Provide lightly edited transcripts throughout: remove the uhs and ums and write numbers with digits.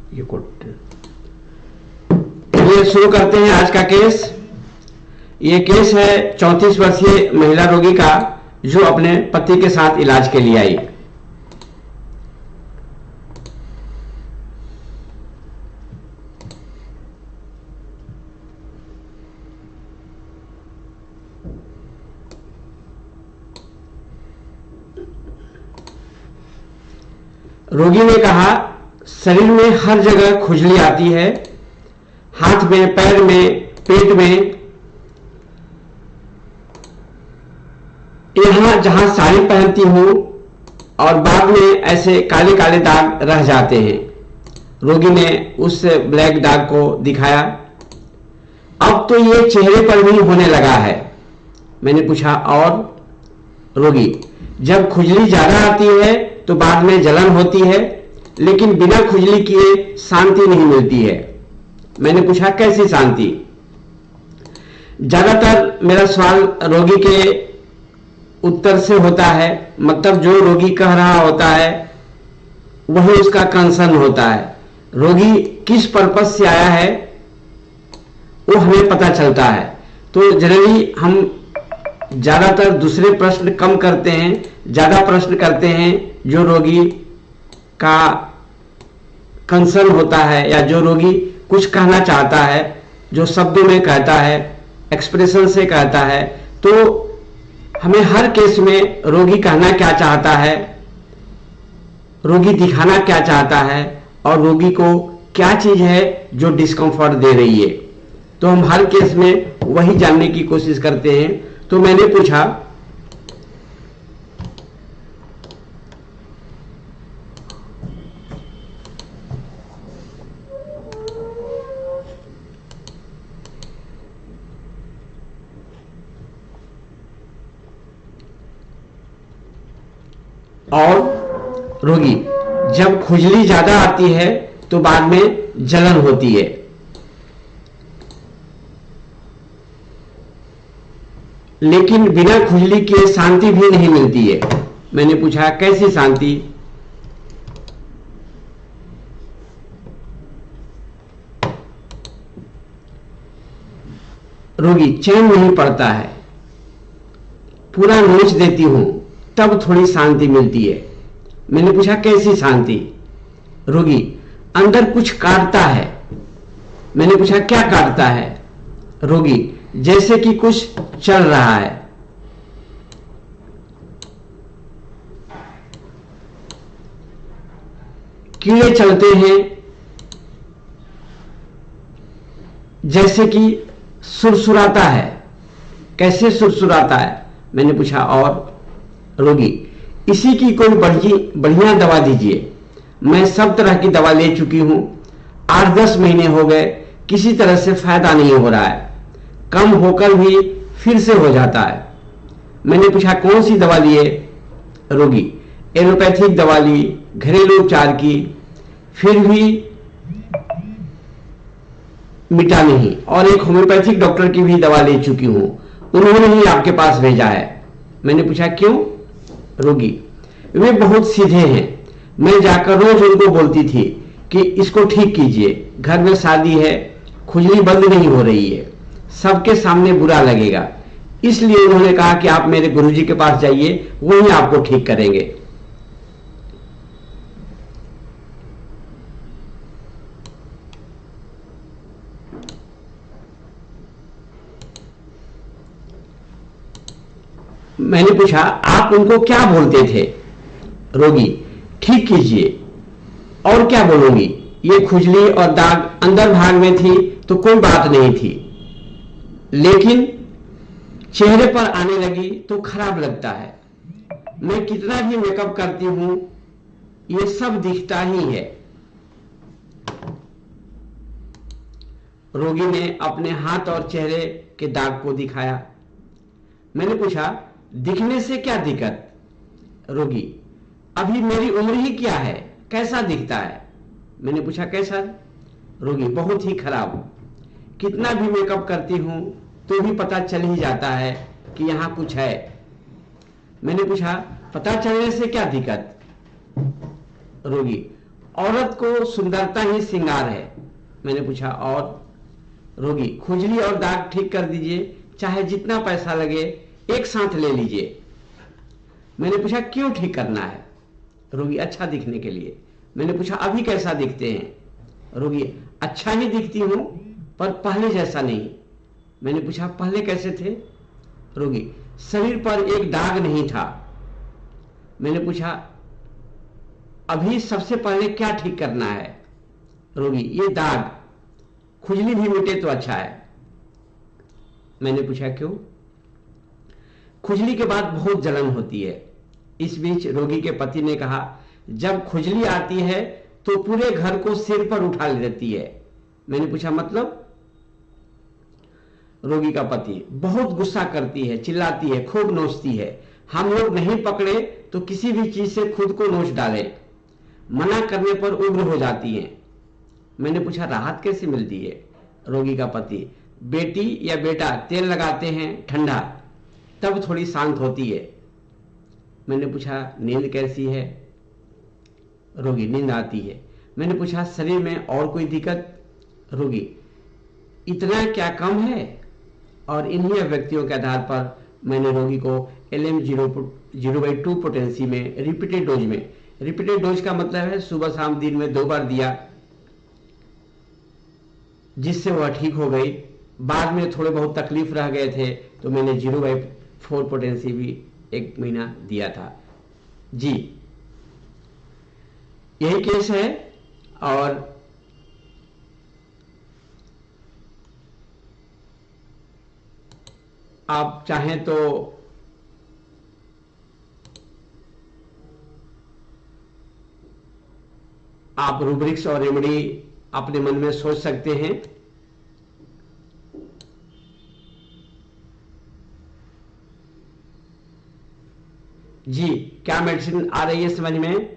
ये कोट ये शुरू करते हैं आज का केस। ये केस है 34 वर्षीय महिला रोगी का जो अपने पति के साथ इलाज के लिए आई। रोगी ने कहा शरीर में हर जगह खुजली आती है, हाथ में, पैर में, पेट में, यहां जहां साड़ी पहनती हूं और बाद में ऐसे काले काले दाग रह जाते हैं। रोगी ने उस ब्लैक दाग को दिखाया। अब तो ये चेहरे पर भी होने लगा है। मैंने पूछा और? रोगी, जब खुजली ज्यादा आती है तो बाद में जलन होती है, लेकिन बिना खुजली किए शांति नहीं मिलती है। मैंने पूछा कैसी शांति? ज्यादातर मेरा सवाल रोगी के उत्तर से होता है, मतलब जो रोगी कह रहा होता है वही उसका कंसर्न होता है। रोगी किस पर्पस से आया है वो हमें पता चलता है। तो जनरली हम ज्यादातर दूसरे प्रश्न कम करते हैं, ज्यादा प्रश्न करते हैं जो रोगी का कंसर्न होता है या जो रोगी कुछ कहना चाहता है, जो शब्दों में कहता है, एक्सप्रेशन से कहता है। तो हमें हर केस में रोगी कहना क्या चाहता है, रोगी दिखाना क्या चाहता है और रोगी को क्या चीज है जो डिस्कंफर्ट दे रही है, तो हम हर केस में वही जानने की कोशिश करते हैं। तो मैंने पूछा और रोगी, जब खुजली ज्यादा आती है तो बाद में जलन होती है। लेकिन बिना खुजली के शांति भी नहीं मिलती है। मैंने पूछा कैसी शांति? रोगी, चैन नहीं पड़ता है, पूरा नोच देती हूं तब थोड़ी शांति मिलती है। मैंने पूछा कैसी शांति? रोगी, अंदर कुछ काटता है। मैंने पूछा क्या काटता है? रोगी, जैसे कि कुछ चल रहा है। कीड़े चलते हैं, जैसे कि सुरसुराता है। कैसे सुरसुराता है? मैंने पूछा और? रोगी, इसी की कोई बढ़िया दवा दीजिए। मैं सब तरह की दवा ले चुकी हूं, 8-10 महीने हो गए, किसी तरह से फायदा नहीं हो रहा है, कम होकर भी फिर से हो जाता है। मैंने पूछा कौन सी दवा लिए? रोगी, एलोपैथिक दवा ली, घरेलू उपचार की, फिर भी मिटा नहीं, और एक होम्योपैथिक डॉक्टर की भी दवा ले चुकी हूं, उन्होंने ही आपके पास भेजा है। मैंने पूछा क्यों? रोगी, वे बहुत सीधे हैं, मैं जाकर रोज उनको बोलती थी कि इसको ठीक कीजिए, घर में शादी है, खुजली बंद नहीं हो रही है, सबके सामने बुरा लगेगा, इसलिए उन्होंने कहा कि आप मेरे गुरुजी के पास जाइए, वही आपको ठीक करेंगे। मैंने पूछा आप उनको क्या बोलते थे? रोगी, ठीक कीजिए। और क्या बोलूंगी, ये खुजली और दाग अंदर भाग में थी तो कोई बात नहीं थी, लेकिन चेहरे पर आने लगी तो खराब लगता है। मैं कितना भी मेकअप करती हूं ये सब दिखता ही है। रोगी ने अपने हाथ और चेहरे के दाग को दिखाया। मैंने पूछा दिखने से क्या दिक्कत? रोगी, अभी मेरी उम्र ही क्या है, कैसा दिखता है? मैंने पूछा कैसा? रोगी, बहुत ही खराब, कितना भी मेकअप करती हूं तो भी पता चल ही जाता है कि यहां कुछ है। मैंने पूछा पता चलने से क्या दिक्कत? रोगी, औरत को सुंदरता ही श्रृंगार है। मैंने पूछा और? रोगी, खुजली और दाग ठीक कर दीजिए, चाहे जितना पैसा लगे एक साथ ले लीजिए। मैंने पूछा क्यों ठीक करना है? रोगी, अच्छा दिखने के लिए। मैंने पूछा अभी कैसा दिखते हैं? रोगी, अच्छा ही दिखती हूं पर पहले जैसा नहीं। मैंने पूछा पहले कैसे थे? रोगी, शरीर पर एक दाग नहीं था। मैंने पूछा अभी सबसे पहले क्या ठीक करना है? रोगी, ये दाग, खुजली भी मिटे तो अच्छा है। मैंने पूछा क्यों? खुजली के बाद बहुत जलन होती है। इस बीच रोगी के पति ने कहा जब खुजली आती है तो पूरे घर को सिर पर उठा लेती है। मैंने पूछा मतलब? रोगी का पति, बहुत गुस्सा करती है, चिल्लाती है, खूब नोचती है। हम लोग नहीं पकड़े तो किसी भी चीज से खुद को नोच डाले, मना करने पर उग्र हो जाती है। मैंने पूछा राहत कैसे मिलती है? रोगी का पति, बेटी या बेटा तेल लगाते हैं ठंडा, तब थोड़ी शांत होती है। मैंने पूछा नींद कैसी है? रोगी, नींद आती है। मैंने पूछा शरीर में और कोई दिक्कत? रोगी, इतना क्या कम है? और इन्हीं अभिव्यक्तियों के आधार पर मैंने रोगी को LM 0/2 पोटेंसी में रिपीटेड डोज में, रिपीटेड डोज का मतलब है सुबह शाम दिन में 2 बार दिया, जिससे वह ठीक हो गई। बाद में थोड़े बहुत तकलीफ रह गए थे तो मैंने 0/4 पोटेंसी भी 1 महीना दिया था। जी, यही केस है। और आप चाहें तो आप रूब्रिक्स और रेमेडी अपने मन में सोच सकते हैं। जी, क्या मेडिसिन आ रही है समझ में?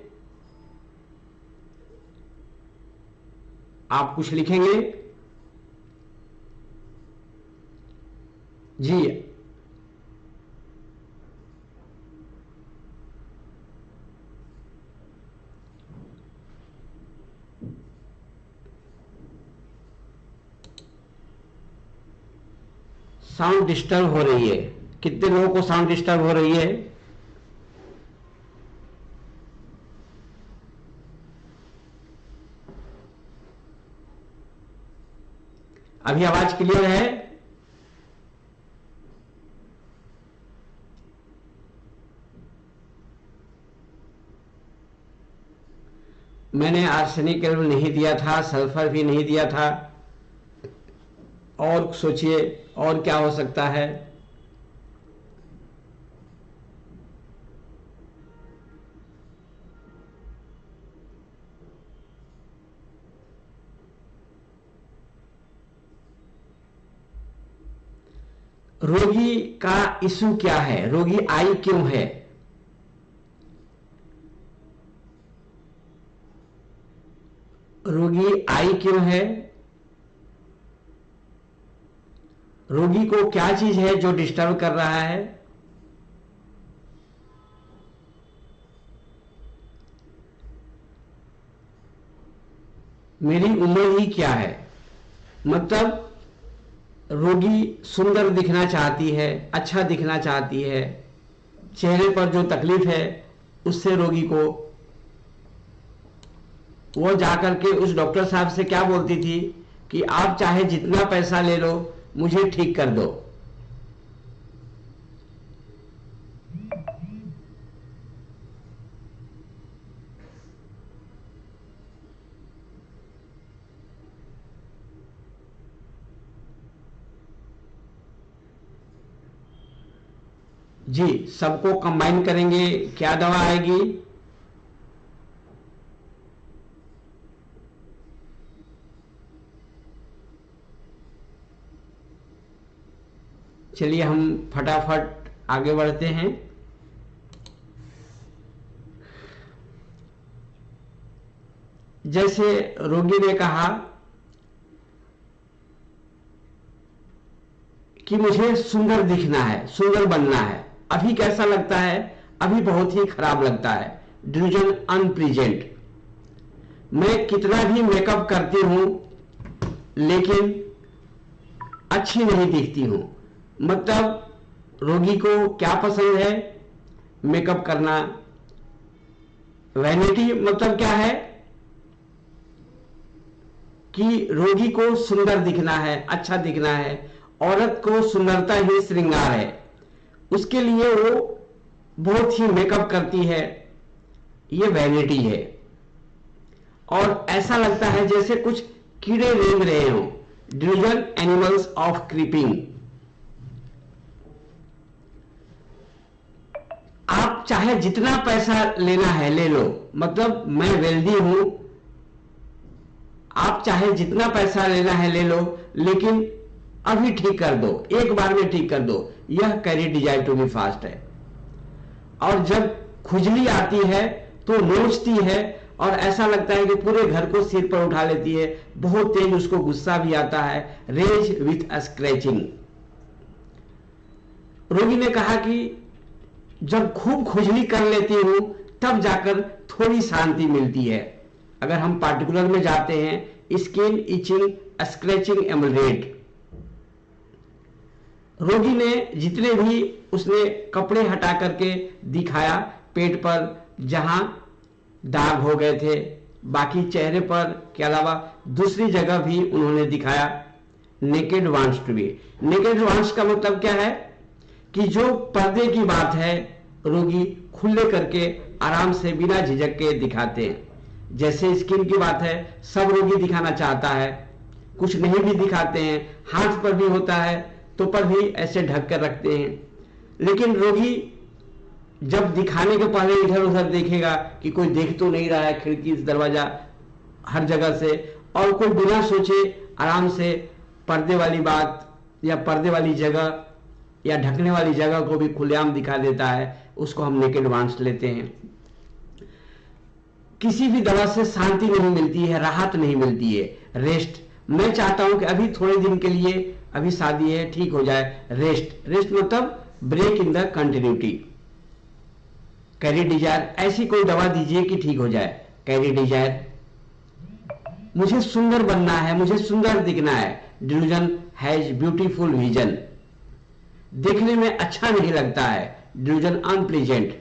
आप कुछ लिखेंगे? जी, साउंड डिस्टर्ब हो रही है। कितने लोगों को साउंड डिस्टर्ब हो रही है? अभी आवाज क्लियर है? मैंने आर्सेनिक केवल नहीं दिया था, सल्फर भी नहीं दिया था। और सोचिए और क्या हो सकता है? रोगी का इशू क्या है? रोगी आई क्यों है? रोगी आई क्यों है? रोगी को क्या चीज है जो डिस्टर्ब कर रहा है? मेरी उम्र ही क्या है? मतलब रोगी सुंदर दिखना चाहती है, अच्छा दिखना चाहती है, चेहरे पर जो तकलीफ है उससे रोगी को, वो जाकर के उस डॉक्टर साहब से क्या बोलती थी कि आप चाहे जितना पैसा ले लो, मुझे ठीक कर दो। जी, सबको कंबाइन करेंगे, क्या दवा आएगी? चलिए हम फटाफट आगे बढ़ते हैं। जैसे रोगी ने कहा कि मुझे सुंदर दिखना है, सुंदर बनना है। अभी कैसा लगता है? अभी बहुत ही खराब लगता है, डिल्यूजन अनप्रेजेंट। मैं कितना भी मेकअप करती हूं लेकिन अच्छी नहीं दिखती हूं। मतलब रोगी को क्या पसंद है? मेकअप करना। वैनिटी मतलब क्या है कि रोगी को सुंदर दिखना है, अच्छा दिखना है। औरत को सुंदरता ही श्रृंगार है, उसके लिए वो बहुत ही मेकअप करती है, ये वैनिटी है। और ऐसा लगता है जैसे कुछ कीड़े रेंग रहे हों। Delusion animals of creeping. आप चाहे जितना पैसा लेना है ले लो, मतलब मैं वेल्दी हूं, आप चाहे जितना पैसा लेना है ले लो, लेकिन अभी ठीक कर दो, एक बार में ठीक कर दो। यह carry desire to be fast है। और जब खुजली आती है तो नोचती है और ऐसा लगता है कि पूरे घर को सिर पर उठा लेती है। बहुत तेज उसको गुस्सा भी आता है। Rage with scratching. रोगी ने कहा कि जब खूब खुजली कर लेती हूं तब जाकर थोड़ी शांति मिलती है। अगर हम पार्टिकुलर में जाते हैं, स्किन इचिंग, स्क्रैचिंग, एमलरेट। रोगी ने जितने भी उसने कपड़े हटा करके दिखाया, पेट पर जहां दाग हो गए थे, बाकी चेहरे पर के अलावा दूसरी जगह भी उन्होंने दिखाया। Naked wants to be. Naked wants का मतलब क्या है कि जो पर्दे की बात है रोगी खुले करके आराम से बिना झिझक के दिखाते हैं। जैसे स्किन की बात है, सब रोगी दिखाना चाहता है, कुछ नहीं भी दिखाते हैं। हाथ पर भी होता है तो पर भी ऐसे ढक कर रखते हैं। लेकिन रोगी जब दिखाने के पहले इधर उधर देखेगा कि कोई देख तो नहीं रहा है, खिड़की दरवाजा हर जगह से, और कोई बिना सोचे आराम से पर्दे वाली बात या पर्दे वाली जगह या ढकने वाली जगह को भी खुलेआम दिखा देता है, उसको हम नेकेड वांट्स लेते हैं। किसी भी दवा से शांति नहीं मिलती है, राहत नहीं मिलती है। रेस्ट। मैं चाहता हूं कि अभी थोड़े दिन के लिए, अभी शादी है, ठीक हो जाए। रेस्ट। रेस्ट मतलब break in the continuity. Carry desire. ऐसी कोई दवा दीजिए कि ठीक हो जाए। Carry desire. मुझे सुंदर बनना है, मुझे सुंदर दिखना है। Delusion has beautiful vision. देखने में अच्छा नहीं लगता है। Delusion unpleasant.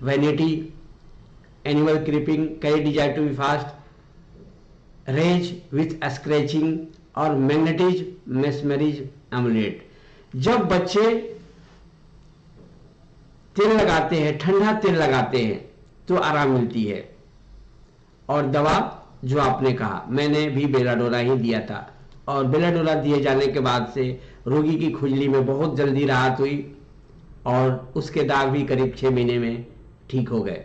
Vanity, animal creeping, carry desire to be fast, rage with scratching और मैग्नेटिज, मेस्मरिज, एमुलेट। जब बच्चे तेल लगाते हैं, ठंडा तेल लगाते हैं तो आराम मिलती है। और दवा जो आपने कहा, मैंने भी बेलाडोरा ही दिया था, और बेलाडोरा दिए जाने के बाद से रोगी की खुजली में बहुत जल्दी राहत हुई और उसके दाग भी करीब 6 महीने में ठीक हो गए।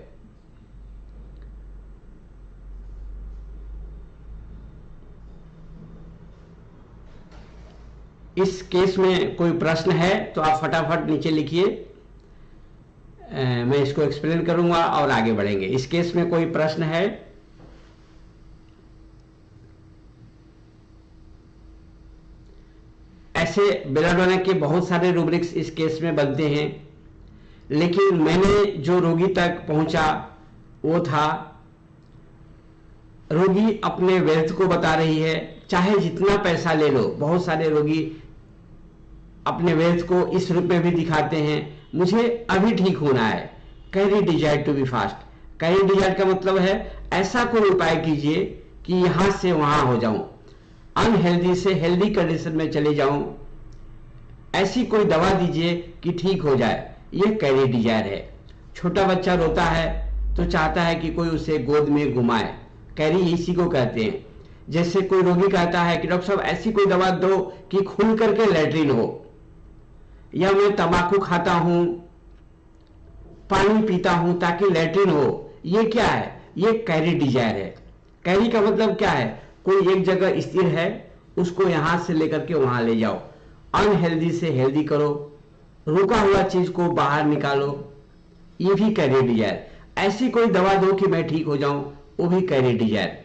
इस केस में कोई प्रश्न है तो आप फटाफट नीचे लिखिए, मैं इसको एक्सप्लेन करूंगा और आगे बढ़ेंगे। इस केस में कोई प्रश्न है? ऐसे बेलाडोना के बहुत सारे रूब्रिक्स इस केस में बनते हैं, लेकिन मैंने जो रोगी तक पहुंचा वो था, रोगी अपने वेल्थ को बता रही है, चाहे जितना पैसा ले लो। बहुत सारे रोगी अपने वेल्थ को इस रूप में भी दिखाते हैं, मुझे अभी ठीक होना है। Carry desire to be fast. Carry desire का मतलब है ऐसा कोई उपाय कीजिए कि यहां से वहां हो जाऊं, अनहेल्दी से हेल्दी कंडीशन में चले जाऊं। ऐसी कोई दवा दीजिए कि ठीक हो जाए, यह कैरी डिजायर है। छोटा बच्चा रोता है तो चाहता है कि कोई उसे गोद में घुमाए, कैरी इसी को कहते हैं। जैसे कोई रोगी कहता है कि डॉक्टर साहब ऐसी कोई दवा दो कि खुल करके लैट्रिन हो, या मैं तंबाकू खाता हूं, पानी पीता हूं ताकि लैट्रिन हो। ये क्या है? ये कैरी डिजायर है। कैरी का मतलब क्या है? कोई एक जगह स्थिर है, उसको यहां से लेकर के वहां ले जाओ, अनहेल्दी से हेल्दी करो, रुका हुआ चीज को बाहर निकालो, ये भी कैरी डिजायर। ऐसी कोई दवा दो कि मैं ठीक हो जाऊं, वो भी कैरी डिजायर।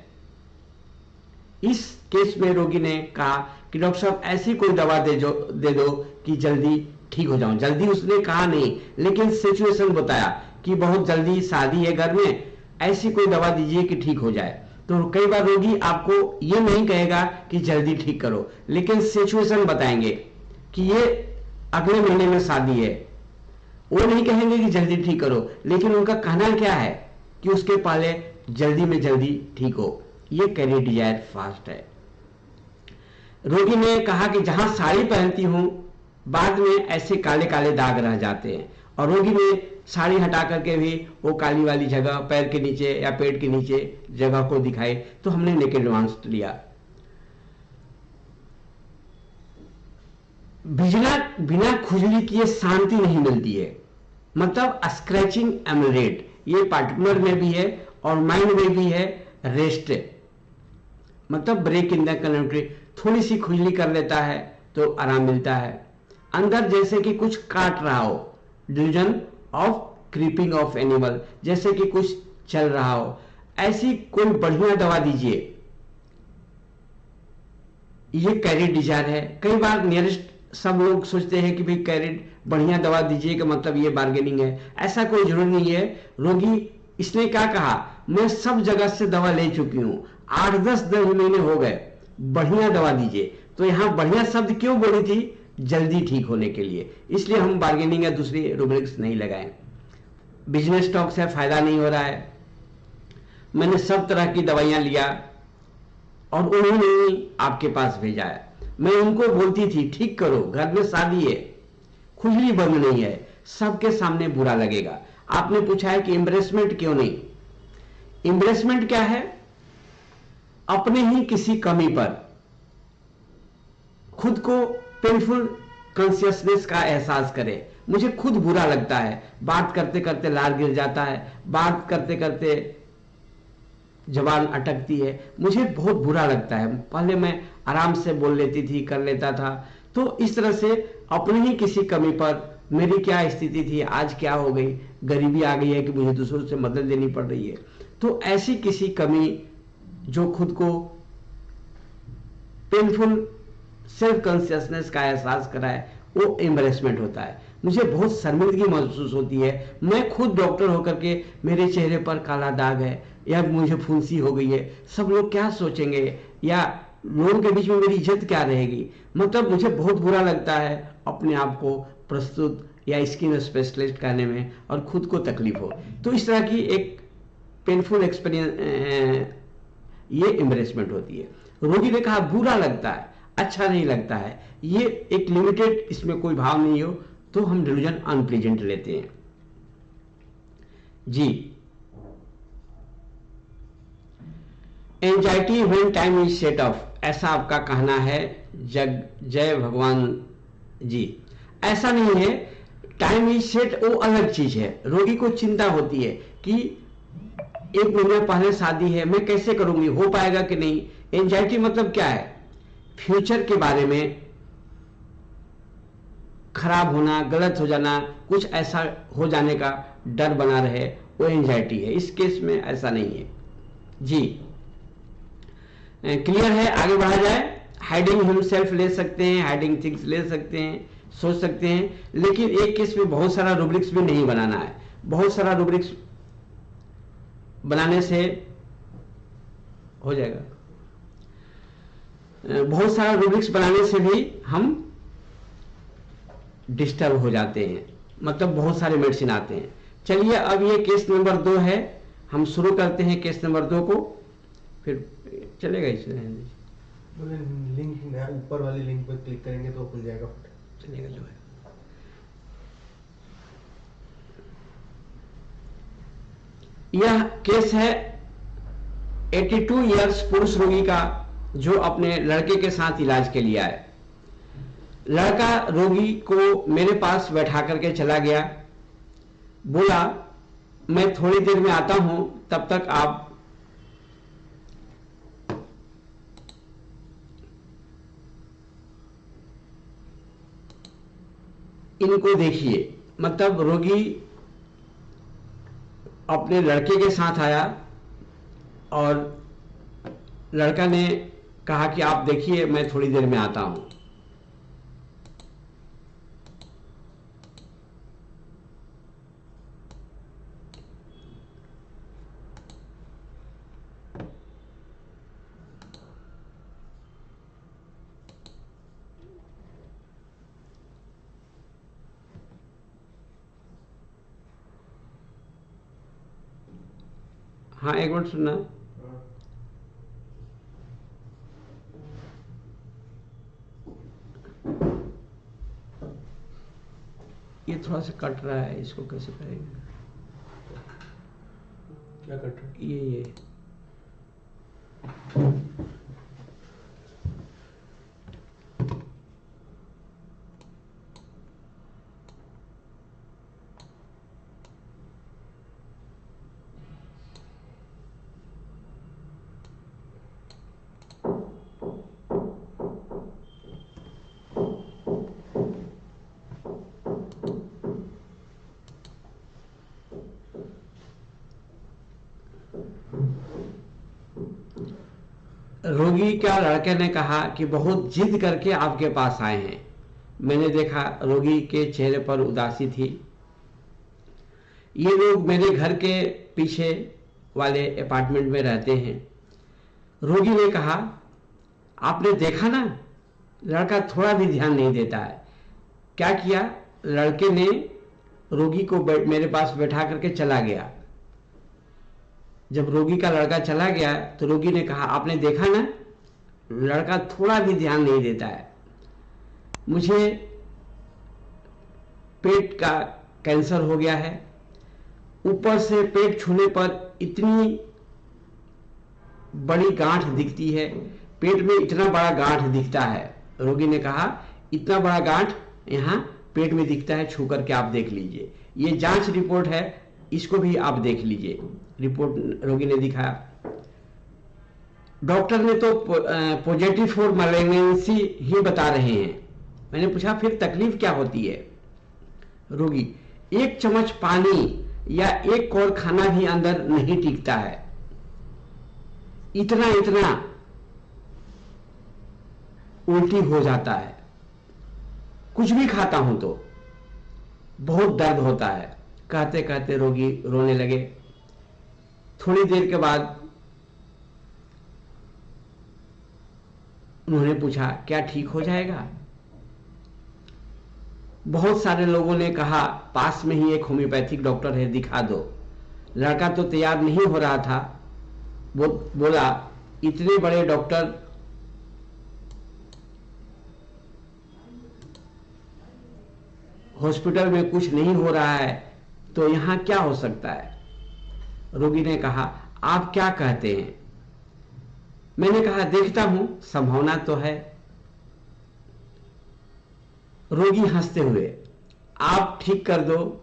इस केस में रोगी ने कहा कि डॉक्टर साहब ऐसी कोई दवा दे दो कि जल्दी ठीक हो जाऊं। जल्दी उसने कहा नहीं, लेकिन सिचुएशन बताया कि बहुत जल्दी शादी है घर में, ऐसी कोई दवा दीजिए कि ठीक हो जाए। तो कई बार रोगी आपको ये नहीं कहेगा कि जल्दी ठीक करो, लेकिन सिचुएशन बताएंगे कि ये अगले महीने में शादी है, वो नहीं कहेंगे कि जल्दी ठीक करो, लेकिन उनका कहना क्या है कि उसके पहले जल्दी में जल्दी ठीक हो। ये कैरियर डिजायर फास्ट है। रोगी ने कहा कि जहां साड़ी पहनती हूं बाद में ऐसे काले काले दाग रह जाते हैं, और रोगी ने साड़ी हटा करके भी वो काली वाली जगह पैर के नीचे या पेट के नीचे जगह को दिखाई, तो हमने नेकेड एडवांस लिया। बिना खुजली किए शांति नहीं मिलती है, मतलब स्क्रैचिंग एमलेट, ये पार्टिकुलर में भी है और माइंड में भी है। रेस्ट मतलब ब्रेक इन द कनेक्टिविटी, थोड़ी सी खुजली कर लेता है तो आराम मिलता है। अंदर जैसे कि कुछ काट रहा हो, delusion of creeping of animal, जैसे कि कुछ चल रहा हो, ऐसी कोई बढ़िया दवा दीजिए। ये कैरियर डिजायर है। कई बार नियरेस्ट सब लोग सोचते हैं कि भाई कैरियर बढ़िया दवा दीजिए का मतलब ये बार्गेनिंग है, ऐसा कोई जरूरी नहीं है। रोगी इसने क्या कहा, मैं सब जगह से दवा ले चुकी हूं, 8-10 महीने हो गए, बढ़िया दवा दीजिए। तो यहां बढ़िया शब्द क्यों बोली थी, जल्दी ठीक होने के लिए, इसलिए हम बार्गेनिंग या दूसरी रूब्रिक्स नहीं लगाए। बिजनेस स्टॉक से फायदा नहीं हो रहा है, मैंने सब तरह की दवाइयां लिया और उन्होंने ही आपके पास भेजा है। मैं उनको बोलती थी ठीक करो, घर में शादी है, खुजली बंद नहीं है, सबके सामने बुरा लगेगा। आपने पूछा है कि एम्ब्रेसमेंट क्यों नहीं। एम्ब्रेसमेंट क्या है, अपने ही किसी कमी पर खुद को पेनफुल कॉन्शियसनेस का एहसास करे। मुझे खुद बुरा लगता है, बात करते करते लार गिर जाता है, बात करते करते जबान अटकती है, मुझे बहुत बुरा लगता है। पहले मैं आराम से बोल लेती थी, कर लेता था। तो इस तरह से अपनी ही किसी कमी पर, मेरी क्या स्थिति थी, आज क्या हो गई, गरीबी आ गई है कि मुझे दूसरों से मदद लेनी पड़ रही है, तो ऐसी किसी कमी जो खुद को पेनफुल सेल्फ कॉन्शियसनेस का एहसास कराए, वो एम्बरेसमेंट होता है। मुझे बहुत शर्मिंदगी महसूस होती है, मैं खुद डॉक्टर होकर के मेरे चेहरे पर काला दाग है या मुझे फुंसी हो गई है, सब लोग क्या सोचेंगे या लोगों के बीच में मेरी इज्जत क्या रहेगी। मतलब मुझे बहुत बुरा लगता है अपने आप को प्रस्तुत या स्किन स्पेशलिस्ट कहने में, और खुद को तकलीफ हो। तो इस तरह की एक पेनफुल एक्सपीरियंस, ये एम्बरेसमेंट होती है। रोगी ने कहा बुरा लगता है, अच्छा नहीं लगता है, ये एक लिमिटेड, इसमें कोई भाव नहीं हो, तो हम डिल्यूजन अनप्लीजेंट लेते हैं। जी, anxiety when time is set off, ऐसा आपका कहना है। जय भगवान जी, ऐसा नहीं है। टाइम इज सेट वो अलग चीज है। रोगी को चिंता होती है कि 1 महीने पहले शादी है, मैं कैसे करूंगी, हो पाएगा कि नहीं। एंजाइटी मतलब क्या है, फ्यूचर के बारे में खराब होना, गलत हो जाना, कुछ ऐसा हो जाने का डर बना रहे, वो एंजाइटी है। इस केस में ऐसा नहीं है। जी क्लियर है, आगे बढ़ा जाए। हाइडिंग हिमसेल्फ ले सकते हैं, हाइडिंग थिंग्स ले सकते हैं, सोच सकते हैं, लेकिन एक केस में बहुत सारा रूब्रिक्स भी नहीं बनाना है। बहुत सारा रूब्रिक्स बनाने से हो जाएगा, बहुत सारा रूब्रिक्स बनाने से भी हम डिस्टर्ब हो जाते हैं, मतलब बहुत सारे मेडिसिन आते हैं। चलिए अब ये केस नंबर 2 है, हम शुरू करते हैं केस नंबर 2 को, फिर चलेगा इसमें लिंक ऊपर वाली लिंक पर क्लिक करेंगे तो खुल जाएगा, चलेगा जो है। यह केस है 82 इयर्स पुरुष रोगी का, जो अपने लड़के के साथ इलाज के लिए आए। लड़का रोगी को मेरे पास बैठा करके चला गया, बोला मैं थोड़ी देर में आता हूं, तब तक आप इनको देखिए। मतलब रोगी अपने लड़के के साथ आया और लड़का ने कहा कि आप देखिए, मैं थोड़ी देर में आता हूं। हाँ, एक मिनट सुनना। ये थोड़ा सा कट रहा है, इसको कैसे करेंगे? क्या कट रहा है? ये रोगी का लड़के ने कहा कि बहुत जिद करके आपके पास आए हैं। मैंने देखा रोगी के चेहरे पर उदासी थी। ये लोग मेरे घर के पीछे वाले अपार्टमेंट में रहते हैं। रोगी ने कहा, आपने देखा ना, लड़का थोड़ा भी ध्यान नहीं देता है। क्या किया, लड़के ने रोगी को मेरे पास बैठा करके चला गया। जब रोगी का लड़का चला गया तो रोगी ने कहा, आपने देखा ना, लड़का थोड़ा भी ध्यान नहीं देता है। मुझे पेट का कैंसर हो गया है। ऊपर से पेट छूने पर इतनी बड़ी गांठ दिखती है, पेट में इतना बड़ा गांठ दिखता है। रोगी ने कहा, इतना बड़ा गांठ यहां पेट में दिखता है, छू करके आप देख लीजिए। ये जांच रिपोर्ट है, इसको भी आप देख लीजिए। रिपोर्ट रोगी ने दिखाया। डॉक्टर ने तो पॉजिटिव फॉर मैलिग्नेंसी ही बता रहे हैं। मैंने पूछा, फिर तकलीफ क्या होती है? रोगी, एक चम्मच पानी या एक कौर खाना भी अंदर नहीं टिकता है। इतना इतना उल्टी हो जाता है। कुछ भी खाता हूं तो बहुत दर्द होता है। कहते कहते रोगी रोने लगे। थोड़ी देर के बाद उन्होंने पूछा, क्या ठीक हो जाएगा? बहुत सारे लोगों ने कहा, पास में ही एक होम्योपैथिक डॉक्टर है, दिखा दो। लड़का तो तैयार नहीं हो रहा था। वो बोला, इतने बड़े डॉक्टर हॉस्पिटल में कुछ नहीं हो रहा है तो यहां क्या हो सकता है? रोगी ने कहा, आप क्या कहते हैं? मैंने कहा, देखता हूं, संभावना तो है। रोगी हंसते हुए, आप ठीक कर दो।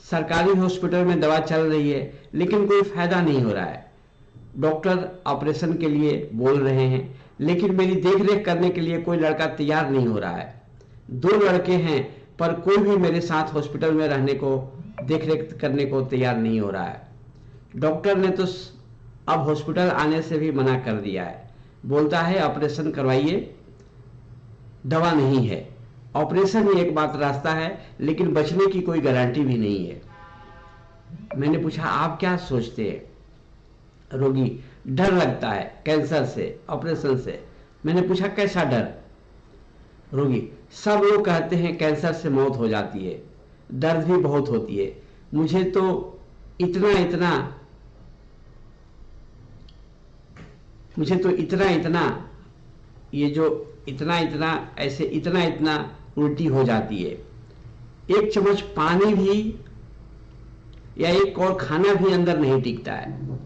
सरकारी हॉस्पिटल में दवा चल रही है लेकिन कोई फायदा नहीं हो रहा है। डॉक्टर ऑपरेशन के लिए बोल रहे हैं लेकिन मेरी देखरेख करने के लिए कोई लड़का तैयार नहीं हो रहा है। 2 लड़के हैं पर कोई भी मेरे साथ हॉस्पिटल में रहने को, देखरेख करने को तैयार नहीं हो रहा है। डॉक्टर ने तो अब हॉस्पिटल आने से भी मना कर दिया है। बोलता है ऑपरेशन करवाइए, दवा नहीं है। ऑपरेशन ही एक बात रास्ता है लेकिन बचने की कोई गारंटी भी नहीं है। मैंने पूछा, आप क्या सोचते हैं? रोगी, डर लगता है कैंसर से, ऑपरेशन से। मैंने पूछा, कैसा डर? रोगी, सब लोग कहते हैं कैंसर से मौत हो जाती है, दर्द भी बहुत होती है। मुझे तो इतना इतना ये जो इतना ऐसे इतना उल्टी हो जाती है। एक चम्मच पानी भी या एक और खाना भी अंदर नहीं टिकता है,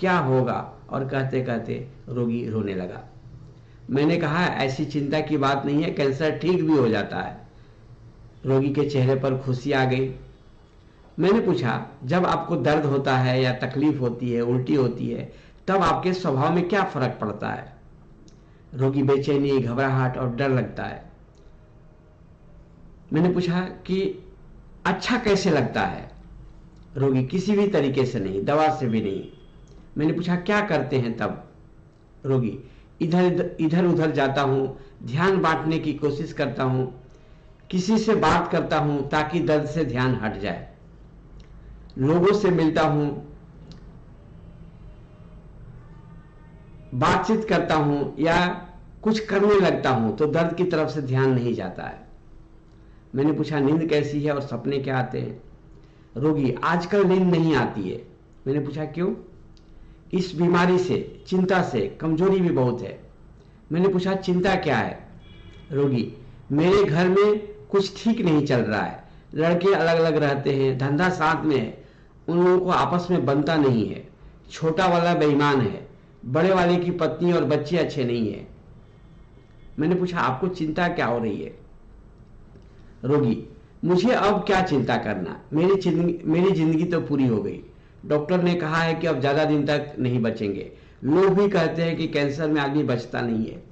क्या होगा? और कहते कहते रोगी रोने लगा। मैंने कहा, ऐसी चिंता की बात नहीं है, कैंसर ठीक भी हो जाता है। रोगी के चेहरे पर खुशी आ गई। मैंने पूछा, जब आपको दर्द होता है या तकलीफ होती है, उल्टी होती है, तब आपके स्वभाव में क्या फर्क पड़ता है? रोगी, बेचैनी, घबराहट और डर लगता है। मैंने पूछा कि अच्छा कैसे लगता है? रोगी, किसी भी तरीके से नहीं, दवा से भी नहीं। मैंने पूछा, क्या करते हैं तब? रोगी, इधर उधर जाता हूं, ध्यान बांटने की कोशिश करता हूं, किसी से बात करता हूं ताकि दर्द से ध्यान हट जाए, लोगों से मिलता हूं, बातचीत करता हूं या कुछ करने लगता हूं तो दर्द की तरफ से ध्यान नहीं जाता है। मैंने पूछा नींद कैसी है और सपने क्या आते हैं? रोगी, आजकल नींद नहीं आती है। मैंने पूछा क्यों? इस बीमारी से, चिंता से कमजोरी भी बहुत है। मैंने पूछा चिंता क्या है? रोगी, मेरे घर में कुछ ठीक नहीं चल रहा है, लड़के अलग अलग रहते हैं, धंधा साथ में है, उन लोगों को आपस में बनता नहीं है, छोटा वाला बेईमान है, बड़े वाले की पत्नी और बच्चे अच्छे नहीं है। मैंने पूछा आपको चिंता क्या हो रही है? रोगी, मुझे अब क्या चिंता करना, मेरी जिंदगी तो पूरी हो गई। डॉक्टर ने कहा है कि अब ज्यादा दिन तक नहीं बचेंगे। लोग भी कहते हैं कि कैंसर में आदमी बचता नहीं है।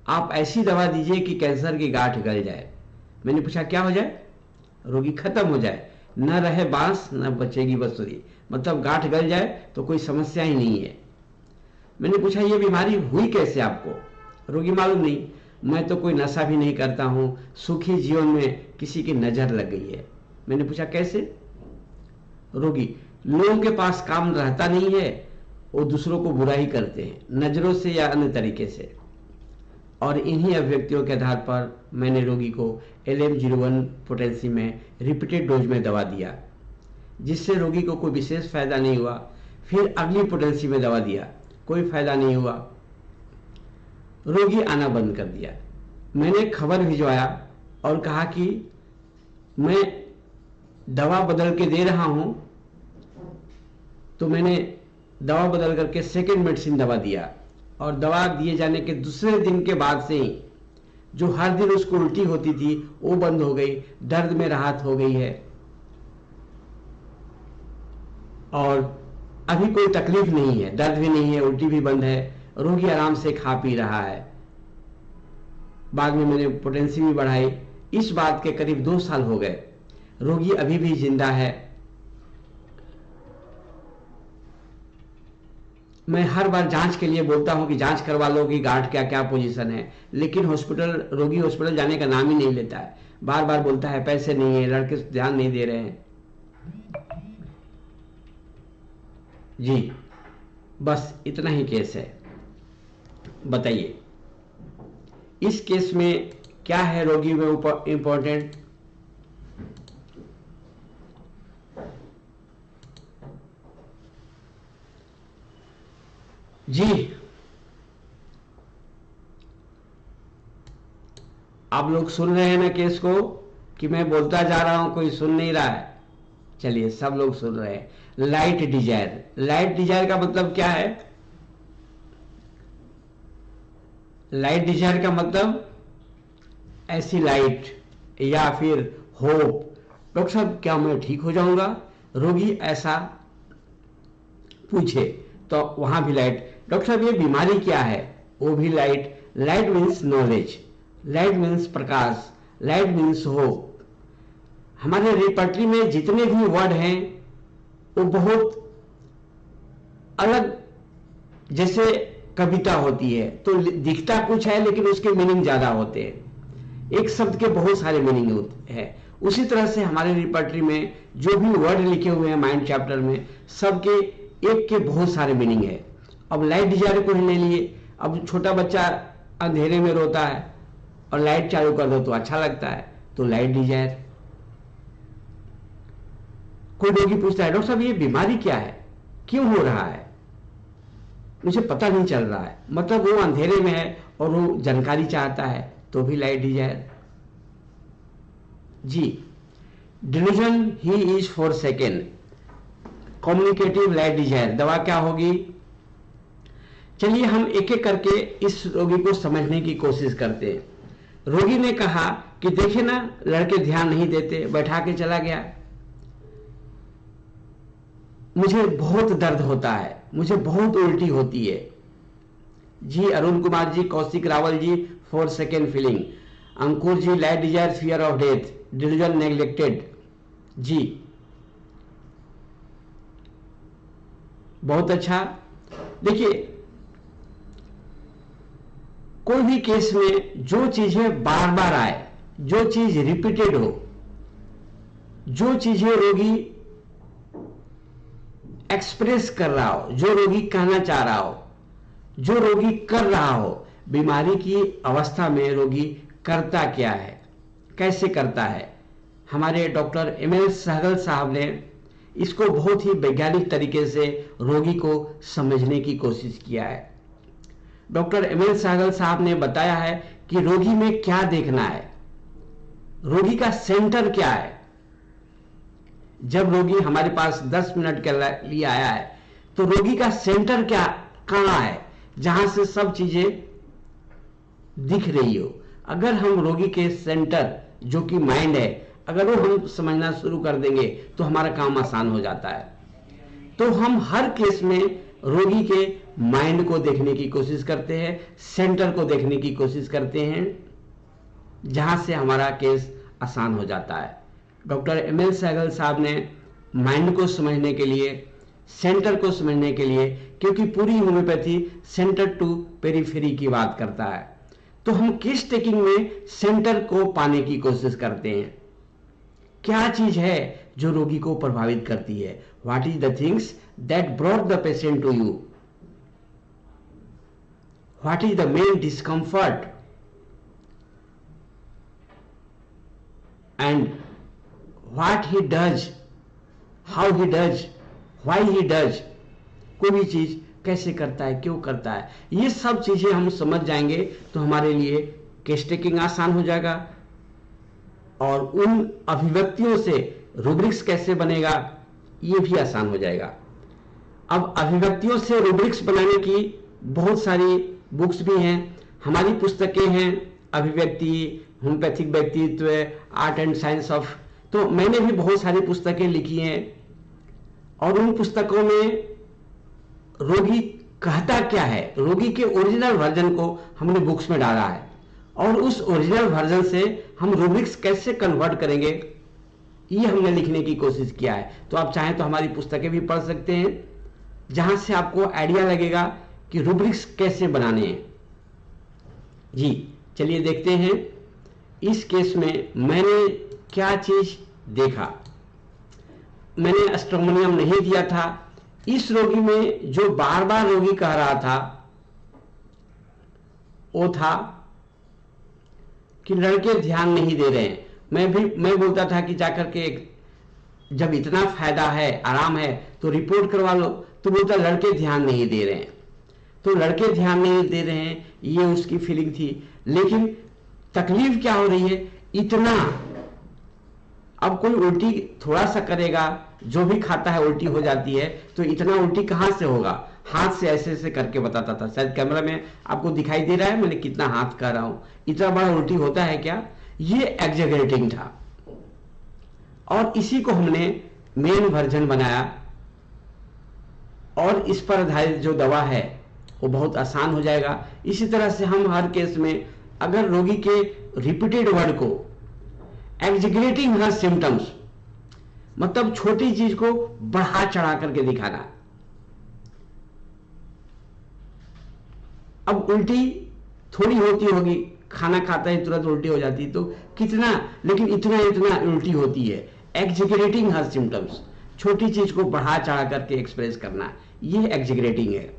आप ऐसी दवा दीजिए कि कैंसर की गांठ गल जाए। मैंने पूछा क्या हो जाए? रोगी, खत्म हो जाए, न रहे बांस न बचेगी बंसुरी, मतलब गांठ गल जाए तो कोई समस्या ही नहीं है। मैंने पूछा ये बीमारी हुई कैसे आपको? रोगी, मालूम नहीं, मैं तो कोई नशा भी नहीं करता हूं, सुखी जीवन में किसी की नजर लग गई है। मैंने पूछा कैसे? रोगी, लोगों के पास काम रहता नहीं है, वो दूसरों को बुरा ही करते हैं, नजरों से या अन्य तरीके से। और इन्हीं अभिव्यक्तियों के आधार पर मैंने रोगी को LM01 पोटेंसी में रिपीटेड डोज में दवा दिया, जिससे रोगी को कोई विशेष फायदा नहीं हुआ। फिर अगली पोटेंसी में दवा दिया, कोई फायदा नहीं हुआ, रोगी आना बंद कर दिया। मैंने खबर भिजवाया और कहा कि मैं दवा बदल के दे रहा हूं, तो मैंने दवा बदल करके सेकेंड मेडिसिन दवा दिया, और दवा दिए जाने के दूसरे दिन के बाद से ही जो हर दिन उसको उल्टी होती थी वो बंद हो गई, दर्द में राहत हो गई है, और अभी कोई तकलीफ नहीं है, दर्द भी नहीं है, उल्टी भी बंद है, रोगी आराम से खा पी रहा है। बाद में मैंने पोटेंसी भी बढ़ाई। इस बात के करीब 2 साल हो गए, रोगी अभी भी जिंदा है। मैं हर बार जांच के लिए बोलता हूं कि जांच करवा लो कि गांठ क्या क्या पोजीशन है, लेकिन रोगी हॉस्पिटल जाने का नाम ही नहीं लेता है। बार बार बोलता है पैसे नहीं है, लड़के ध्यान नहीं दे रहे हैं। जी, बस इतना ही केस है। बताइए इस केस में क्या है रोगी में इंपॉर्टेंट? जी, आप लोग सुन रहे हैं ना केस को, कि मैं बोलता जा रहा हूं, कोई सुन नहीं रहा है? चलिए, सब लोग सुन रहे हैं। लाइट डिजायर, लाइट डिजायर का मतलब क्या है? लाइट डिजायर का मतलब ऐसी लाइट या फिर होप। डॉक्टर साहब क्या मैं ठीक हो जाऊंगा? रोगी ऐसा पूछे तो वहां भी लाइट। डॉक्टर साहब ये बीमारी क्या है? वो भी light. Light means knowledge, light means प्रकाश, लाइट मीन्स होप। हमारे रिपर्टरी में जितने भी वर्ड हैं वो बहुत अलग, जैसे कविता होती है तो दिखता कुछ है लेकिन उसके मीनिंग ज्यादा होते हैं। एक शब्द के बहुत सारे मीनिंग है। उसी तरह से हमारे रिपर्टरी में जो भी वर्ड लिखे हुए हैं माइंड चैप्टर में, सबके एक के बहुत सारे मीनिंग है। अब लाइट डिजायर को ही ले लिए। अब छोटा बच्चा अंधेरे में रोता है और लाइट चालू कर दो तो अच्छा लगता है, तो लाइट डिजायर। कोई रोगी पूछता है डॉक्टर साहब ये बीमारी क्या है, क्यों हो रहा है, मुझे पता नहीं चल रहा है, मतलब वो अंधेरे में है और वो जानकारी चाहता है, तो भी लाइट डिजायर। जी, delusion he is for second, communicative light desire. दवा क्या होगी? चलिए हम एक एक करके इस रोगी को समझने की कोशिश करते हैं। रोगी ने कहा कि देखिए ना, लड़के ध्यान नहीं देते, बैठा के चला गया, मुझे बहुत दर्द होता है, मुझे बहुत उल्टी होती है। जी, Arun Kumar ji, Kaushik Rawal ji, 4 second feeling. Ankur ji, light desire, fear of death, delusion neglected. जी, बहुत अच्छा। देखिए, कोई भी केस में जो चीजें बार बार आए, जो चीज रिपीटेड हो, जो चीजें रोगी एक्सप्रेस कर रहा हो, जो रोगी कहना चाह रहा हो, जो रोगी कर रहा हो, बीमारी की अवस्था में रोगी करता क्या है, कैसे करता है। हमारे डॉक्टर एम.एल. सहगल साहब ने इसको बहुत ही वैज्ञानिक तरीके से रोगी को समझने की कोशिश किया है। Doctor M L. सहगल साहब ने बताया है कि रोगी में क्या देखना है, रोगी का सेंटर क्या है। जब रोगी हमारे पास 10 मिनट के लिए आया है तो रोगी का सेंटर क्या कहां है, जहां से सब चीजें दिख रही हो। अगर हम रोगी के सेंटर जो कि माइंड है, अगर वो हम समझना शुरू कर देंगे तो हमारा काम आसान हो जाता है। तो हम हर केस में रोगी के माइंड को देखने की कोशिश करते हैं, सेंटर को देखने की कोशिश करते हैं, जहां से हमारा केस आसान हो जाता है। Doctor M L. सहगल साहब ने माइंड को समझने के लिए, सेंटर को समझने के लिए, क्योंकि पूरी होम्योपैथी सेंटर टू पेरीफेरी की बात करता है, तो हम केस टेकिंग में सेंटर को पाने की कोशिश करते हैं। क्या चीज है जो रोगी को प्रभावित करती है, what is the things that brought the patient to you, what is the main discomfort and what he does, how he does, why he does. कोई भी चीज कैसे करता है, क्यों करता है, ये सब चीजें हम समझ जाएंगे तो हमारे लिए केस टेकिंग आसान हो जाएगा। और उन अभिव्यक्तियों से रूब्रिक्स कैसे बनेगा, ये भी आसान हो जाएगा। अब अभिव्यक्तियों से रूब्रिक्स बनाने की बहुत सारी बुक्स भी हैं, हमारी पुस्तकें हैं, अभिव्यक्ति, होम्योपैथिक व्यक्तित्व, आर्ट एंड साइंस ऑफ, तो मैंने भी बहुत सारी पुस्तकें लिखी हैं। और उन पुस्तकों में रोगी कहता क्या है, रोगी के ओरिजिनल वर्जन को हमने बुक्स में डाला है, और उस ओरिजिनल वर्जन से हम रूब्रिक्स कैसे कन्वर्ट करेंगे, ये हमने लिखने की कोशिश किया है। तो आप चाहें तो हमारी पुस्तकें भी पढ़ सकते हैं, जहां से आपको आइडिया लगेगा कि रूब्रिक्स कैसे बनाने हैं। जी चलिए देखते हैं इस केस में मैंने क्या चीज देखा। मैंने स्ट्रोमोनियम नहीं दिया था। इस रोगी में जो बार बार रोगी कह रहा था वो था कि लड़के ध्यान नहीं दे रहे हैं। मैं बोलता था कि जाकर के जब इतना फायदा है, आराम है, तो रिपोर्ट करवा लो। तो बोलता लड़के ध्यान नहीं दे रहे हैं। तो लड़के ध्यान नहीं दे रहे हैं, ये उसकी फीलिंग थी। लेकिन तकलीफ क्या हो रही है, इतना। अब कोई उल्टी थोड़ा सा करेगा, जो भी खाता है उल्टी हो जाती है, तो इतना उल्टी कहां से होगा। हाथ से ऐसे ऐसे करके बताता था, शायद कैमरा में आपको दिखाई दे रहा है मैंने कितना हाथ कर रहा हूं, इतना बड़ा उल्टी होता है क्या, ये एग्जैगरेटिंग था। और इसी को हमने मेन वर्जन बनाया, और इस पर आधारित जो दवा है वो बहुत आसान हो जाएगा। इसी तरह से हम हर केस में अगर रोगी के रिपीटेड वर्ड को एग्जैगरेटिंग हर सिम्टम्स, मतलब छोटी चीज को बढ़ा चढ़ा करके दिखाना। अब उल्टी थोड़ी होती होगी, खाना खाता है तुरंत उल्टी हो जाती है, तो कितना, लेकिन इतना इतना उल्टी होती है। एग्जैगरेटिंग हर सिम्टम्स, छोटी चीज को बढ़ा चढ़ा करके एक्सप्रेस करना, ये एग्जैगरेटिंग है।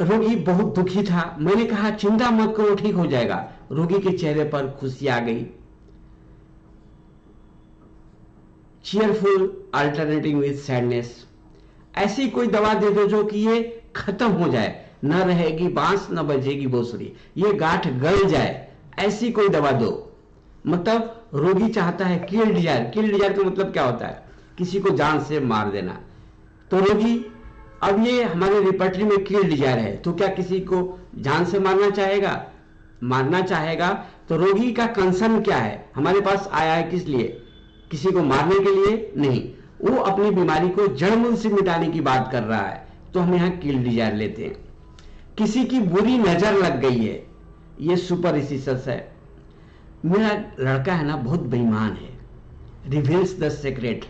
रोगी बहुत दुखी था। मैंने कहा चिंता मत करो, ठीक हो जाएगा। रोगी के चेहरे पर खुशी आ गई। चीयरफुल अल्टरनेटिंग विद सैडनेस, ऐसी कोई दवा दे दो जो कि ये खत्म हो जाए, न रहेगी बांस न बजेगी बांसुरी, ये गांठ गल जाए, ऐसी कोई दवा दो। मतलब रोगी चाहता है किल डिजायर। किल डिजायर का मतलब क्या होता है, किसी को जान से मार देना। तो रोगी, अब ये हमारे रिपर्टरी में किल डिजायर है, तो क्या किसी को जान से मारना चाहेगा? मारना चाहेगा तो रोगी का कंसर्न क्या है, हमारे पास आया है किस लिए, किसी को मारने के लिए नहीं, वो अपनी बीमारी को जड़मूल से मिटाने की बात कर रहा है। तो हम यहां किल डिजायर लेते हैं। किसी की बुरी नजर लग गई है, ये सुपरस्टिशस है। मेरा लड़का है ना बहुत बेईमान है, रिवील्स द सीक्रेट।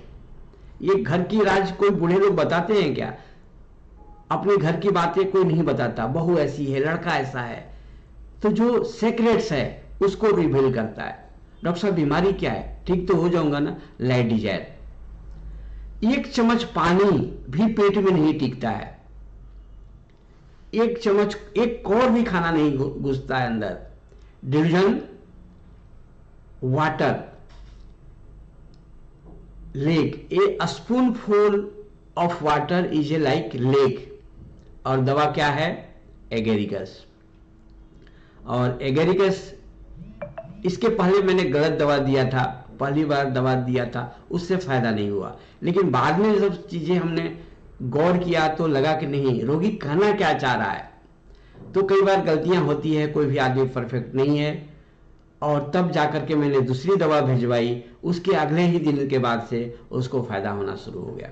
ये घर की राज कोई बूढ़े लोग बताते हैं क्या? अपने घर की बातें कोई नहीं बताता, बहू ऐसी है, लड़का ऐसा है। तो जो सीक्रेट्स है उसको रिवील करता है। डॉक्टर साहब बीमारी क्या है, ठीक तो हो जाऊंगा ना, लाइट डिजायर। एक चम्मच पानी भी पेट में नहीं टिकता है, एक चम्मच, एक कौर भी खाना नहीं घुसता है अंदर। Division water lake, A spoonful of water is a like lake. और दवा क्या है? एगेरिकस। और एगेरिकस, इसके पहले मैंने गलत दवा दिया था, पहली बार दवा दिया था, उससे फायदा नहीं हुआ। लेकिन बाद में सब चीजें हमने गौर किया तो लगा कि नहीं, रोगी कहना क्या चाह रहा है। तो कई बार गलतियां होती है, कोई भी आदमी परफेक्ट नहीं है। और तब जाकर के मैंने दूसरी दवा भिजवाई, उसके अगले ही दिन के बाद से उसको फायदा होना शुरू हो गया।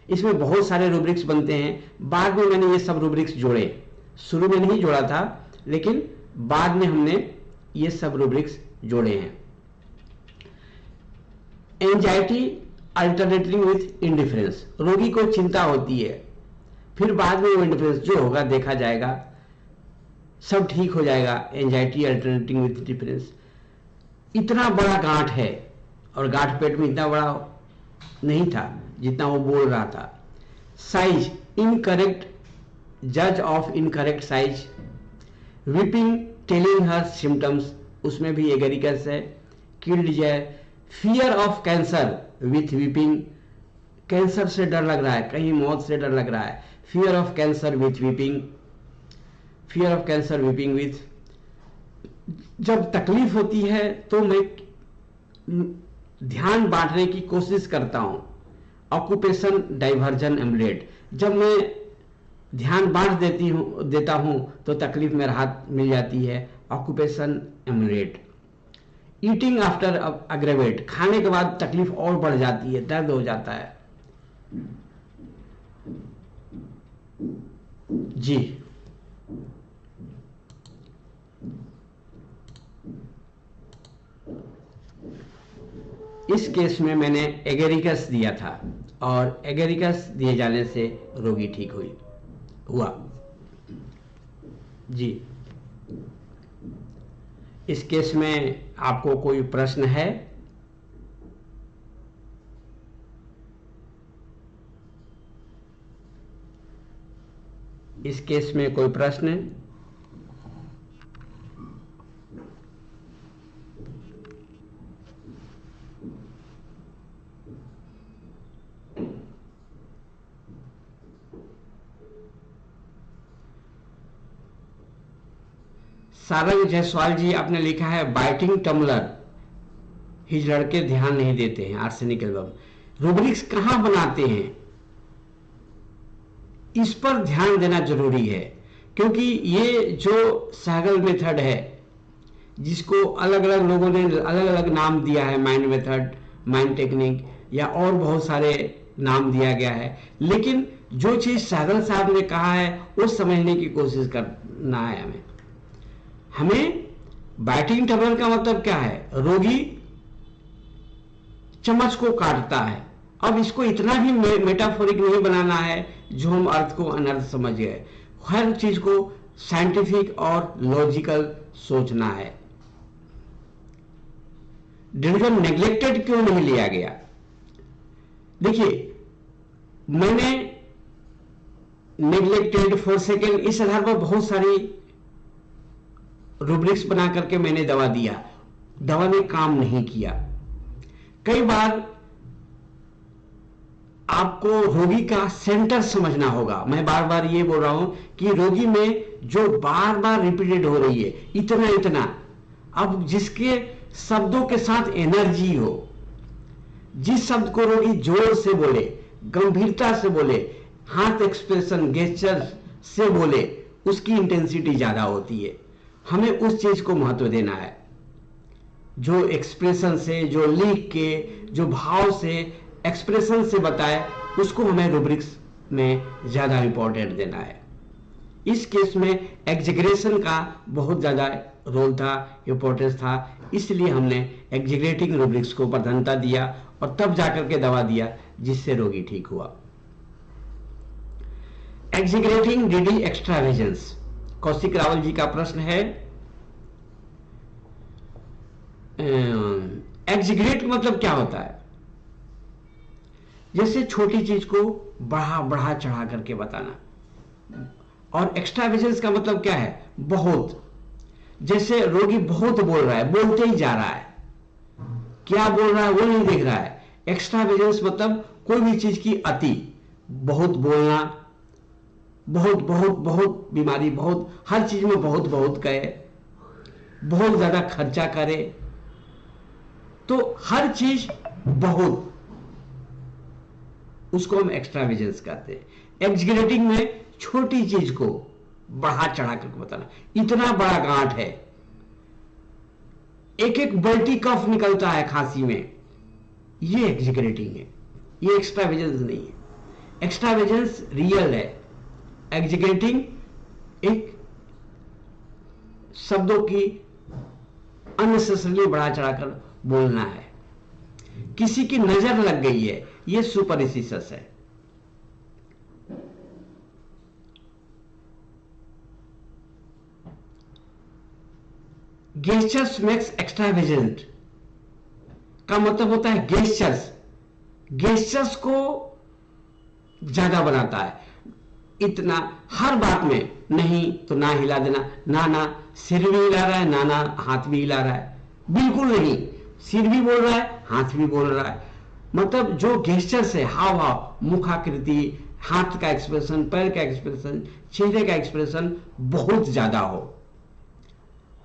इसमें बहुत सारे रूब्रिक्स बनते हैं, बाद में मैंने ये सब रूब्रिक्स जोड़े, शुरू में नहीं जोड़ा था, लेकिन बाद में हमने ये सब रूब्रिक्स जोड़े हैं। एंजाइटी अल्टरनेटिंग विथ इंडिफरेंस, रोगी को चिंता होती है, फिर बाद में वो इंडिफरेंस जो होगा देखा जाएगा, सब ठीक हो जाएगा। एंजाइटी अल्टरनेटिंग विथ इंडिफरेंस, इतना बड़ा गांठ है और गांठ पेट में इतना बड़ा नहीं था जितना वो बोल रहा था। साइज इनकरेक्ट, जज of incorrect size, weeping telling her symptoms, उसमें भी एगेरिकस है। किल्ड जाए, fear of cancer with weeping, cancer से डर लग रहा है, कहीं मौत से डर लग रहा है। Fear of cancer with weeping, fear of cancer weeping with, जब तकलीफ होती है तो मैं ध्यान बांटने की कोशिश करता हूं। ऑक्यूपेशन डाइवर्जन एमुलेट, जब मैं ध्यान बांट देता हूं तो तकलीफ में राहत मिल जाती है। Occupation ameliorate. Eating after aggravate, खाने के बाद तकलीफ और बढ़ जाती है, दर्द हो जाता है। जी, इस केस में मैंने एगेरिकस दिया था और एगेरिकस दिए जाने से रोगी ठीक हुआ। जी, इस केस में आपको कोई प्रश्न है? इस केस में कोई प्रश्न? सारंग जायसवाल जी, आपने लिखा है बाइटिंग टम्बलर, हिज लड़के ध्यान नहीं देते हैं, आर्सेनिक एल्बम। रूब्रिक्स कहां बनाते हैं, इस पर ध्यान देना जरूरी है, क्योंकि ये जो सहगल मेथड है, जिसको अलग अलग लोगों ने अलग अलग नाम दिया है, माइंड मेथड, माइंड टेक्निक, या और बहुत सारे नाम दिया गया है, लेकिन जो चीज सहगल साहब ने कहा है वो समझने की कोशिश करना है हमें। बाइटिंग टम्बलर का मतलब क्या है? रोगी चम्मच को काटता है। अब इसको इतना भी मेटाफोरिक नहीं बनाना है जो हम अर्थ को अनर्थ समझ गए। हर चीज को साइंटिफिक और लॉजिकल सोचना है। डिवीजन नेग्लेक्टेड क्यों नहीं लिया गया? देखिए, मैंने नेग्लेक्टेड, फॉर सेकेंड, इस आधार पर बहुत सारी रूब्रिक्स बना करके मैंने दवा दिया, दवा ने काम नहीं किया। कई बार आपको रोगी का सेंटर समझना होगा। मैं बार बार ये बोल रहा हूं कि रोगी में जो बार बार रिपीटेड हो रही है, इतना इतना, अब जिसके शब्दों के साथ एनर्जी हो, जिस शब्द को रोगी जोर से बोले, गंभीरता से बोले, हाथ एक्सप्रेशन, गेस्चर से बोले, उसकी इंटेंसिटी ज्यादा होती है। हमें उस चीज को महत्व देना है। जो एक्सप्रेशन से, जो लिख के, जो भाव से, एक्सप्रेशन से बताए, उसको हमें रूब्रिक्स में ज्यादा इंपॉर्टेंट देना है। इस केस में एग्जेगरेशन का बहुत ज्यादा रोल था, इंपॉर्टेंस था, इसलिए हमने एग्जेगरेटिंग रूब्रिक्स को प्राधान्यता दिया और तब जाकर के दवा दिया, जिससे रोगी ठीक हुआ। एग्जेगरेटिंग डीडी एक्स्ट्रावेजेंस, कौशिक रावल जी का प्रश्न है। एग्जेगरेट मतलब क्या होता है? जैसे छोटी चीज को बढ़ा बढ़ा चढ़ा करके बताना। और एक्स्ट्रा विजन्स का मतलब क्या है? बहुत। जैसे रोगी बहुत बोल रहा है, बोलते ही जा रहा है, क्या बोल रहा है वो नहीं देख रहा है। एक्स्ट्रा विजन्स मतलब कोई भी चीज की अति, बहुत बोलना, बहुत बहुत बहुत बीमारी, बहुत हर चीज में बहुत बहुत कहे, बहुत ज्यादा खर्चा करे, तो हर चीज बहुत, उसको हम एक्स्ट्रा विजन्स कहते हैं। एग्जीगरेटिंग में छोटी चीज को बढ़ा चढ़ा करके बताना, इतना बड़ा गांठ है, एक एक बल्टी कफ निकलता है खांसी में, ये एग्जीगरेटिंग है, ये एक्स्ट्रा विजन्स नहीं है। एक्स्ट्रा विजन्स रियल है, एग्जीगरेटिंग एक शब्दों की अननेसेसरली बढ़ा चढ़ाकर बोलना है। किसी की नजर लग गई है, ये सुपरस्टिशियस है। गेस्चर्स मेक्स एक्स्ट्रावेजेंट का मतलब होता है गेस्चर्स, गेस्चर्स को ज्यादा बनाता है। इतना हर बात में, नहीं तो ना हिला देना, ना ना सिर भी हिला रहा है, ना ना हाथ भी हिला रहा है, बिल्कुल नहीं, सिर भी बोल रहा है, हाथ भी बोल रहा है। मतलब जो गेस्चर्स है, हाव भाव, मुखाकृति, हाथ का एक्सप्रेशन, पैर का एक्सप्रेशन, चेहरे का एक्सप्रेशन बहुत ज्यादा हो,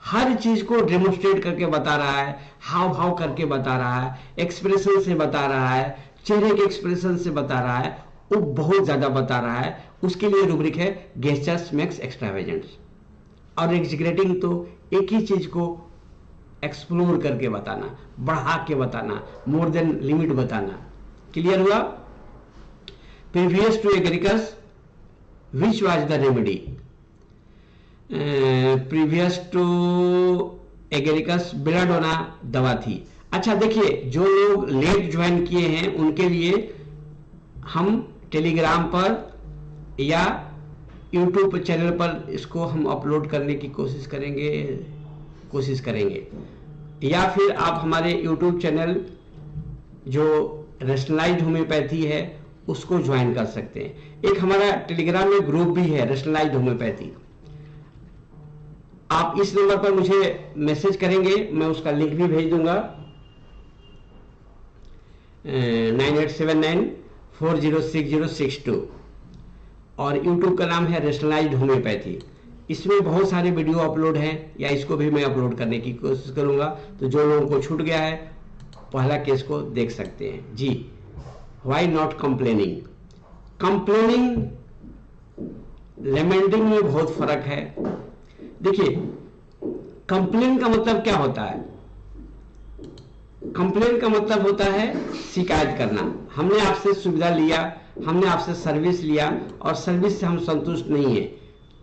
हर चीज को डेमोन्स्ट्रेट करके बता रहा है, हाव भाव करके बता रहा है, एक्सप्रेशन से बता रहा है, चेहरे के एक्सप्रेशन से बता रहा है, वो बहुत ज्यादा बता रहा है, उसके लिए रूब्रिक है गेस्चर्स मेक्स एक्स्ट्रावेजेंट्स। और एग्जीगरेटिंग तो एक ही चीज को एक्सप्लोर करके बताना, बढ़ा के बताना, मोर देन लिमिट बताना। क्लियर हुआ? Previous to agaricus which was the remedy? Previous to agaricus belladonna दवा थी। अच्छा देखिए, जो लोग लेट ज्वाइन किए हैं उनके लिए हम टेलीग्राम पर या यूट्यूब चैनल पर इसको हम अपलोड करने की कोशिश करेंगे, या फिर आप हमारे यूट्यूब चैनल जो रेशनलाइज्ड होम्योपैथी है उसको ज्वाइन कर सकते हैं। एक हमारा टेलीग्राम में ग्रुप भी है रेशनलाइज्ड होम्योपैथी, आप इस नंबर पर मुझे मैसेज करेंगे, मैं उसका लिंक भी भेज दूंगा, 9879406062। और यूट्यूब का नाम है रेशनलाइज्ड होम्योपैथी। इसमें बहुत सारे वीडियो अपलोड हैं, या इसको भी मैं अपलोड करने की कोशिश करूंगा, तो जो लोगों को छूट गया है पहला केस को देख सकते हैं जी। Why not complaining? Complaining lamenting में बहुत फर्क है। देखिए, कंप्लेन का मतलब क्या होता है? कंप्लेन का मतलब होता है शिकायत करना। हमने आपसे सुविधा लिया, हमने आपसे सर्विस लिया और सर्विस से हम संतुष्ट नहीं है